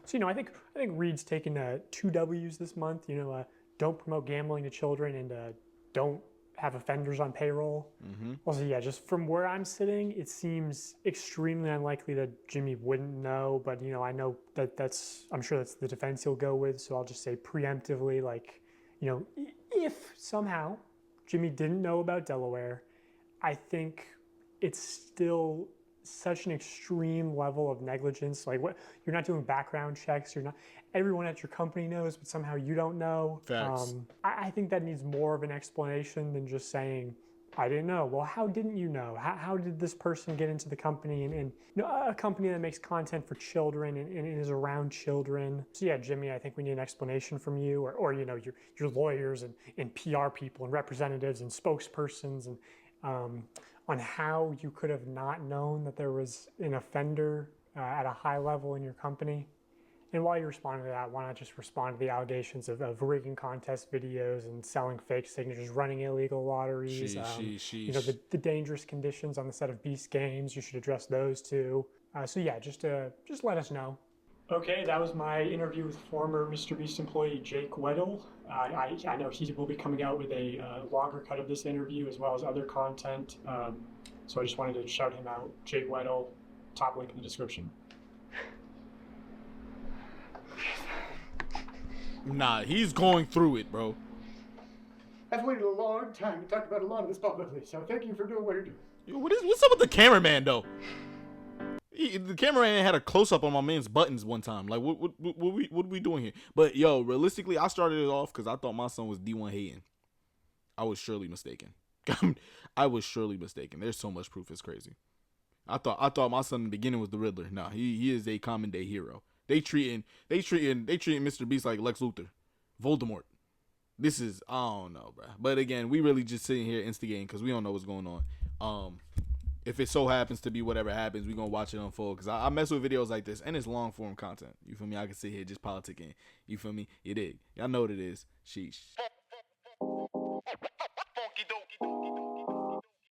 Speaker 4: So, I think Reed's taken 2 W's this month. Don't promote gambling to children and don't have offenders on payroll. Mm-hmm. Also, yeah, just from where I'm sitting, it seems extremely unlikely that Jimmy wouldn't know. But, I know I'm sure that's the defense he'll go with. So I'll just say preemptively, if somehow Jimmy didn't know about Delaware, I think it's still such an extreme level of negligence. What you're not doing background checks. You're not. Everyone at your company knows, but somehow you don't know.
Speaker 1: Facts.
Speaker 4: I think that needs more of an explanation than just saying, "I didn't know." Well, how didn't you know? How did this person get into the company and a company that makes content for children and is around children? So yeah, Jimmy, I think we need an explanation from you, or your lawyers and PR people and representatives and spokespersons and on how you could have not known that there was an offender at a high level in your company. And while you're responding to that, why not just respond to the allegations of rigging contest videos and selling fake signatures, running illegal lotteries, you know, the dangerous conditions on the set of Beast Games. You should address those too. So yeah, just let us know. Okay, that was my interview with former Mr. Beast employee Jake Weddle. I know he will be coming out with a longer cut of this interview as well as other content. So I just wanted to shout him out. Jake Weddle, top link in the description.
Speaker 1: Nah, he's going through it, bro.
Speaker 4: I've waited a long time to talk about a lot of this publicly, so thank you for doing what you're doing.
Speaker 1: Yo, what's up with the cameraman though? The cameraman had a close up on my man's buttons one time. Like, what we doing here? But yo, realistically, I started it off because I thought my son was D1 hating. I was surely mistaken. I was surely mistaken. There's so much proof. It's crazy. I thought my son in the beginning was the Riddler. Nah, he is a common day hero. They treating Mr. Beast like Lex Luthor, Voldemort. This is, I don't know, bro. But again, we really just sitting here instigating because we don't know what's going on. If it so happens to be whatever happens, we gonna watch it unfold. Cause I mess with videos like this, and it's long form content. You feel me? I can sit here just politicking. You feel me? You dig? Y'all know what it is. Sheesh.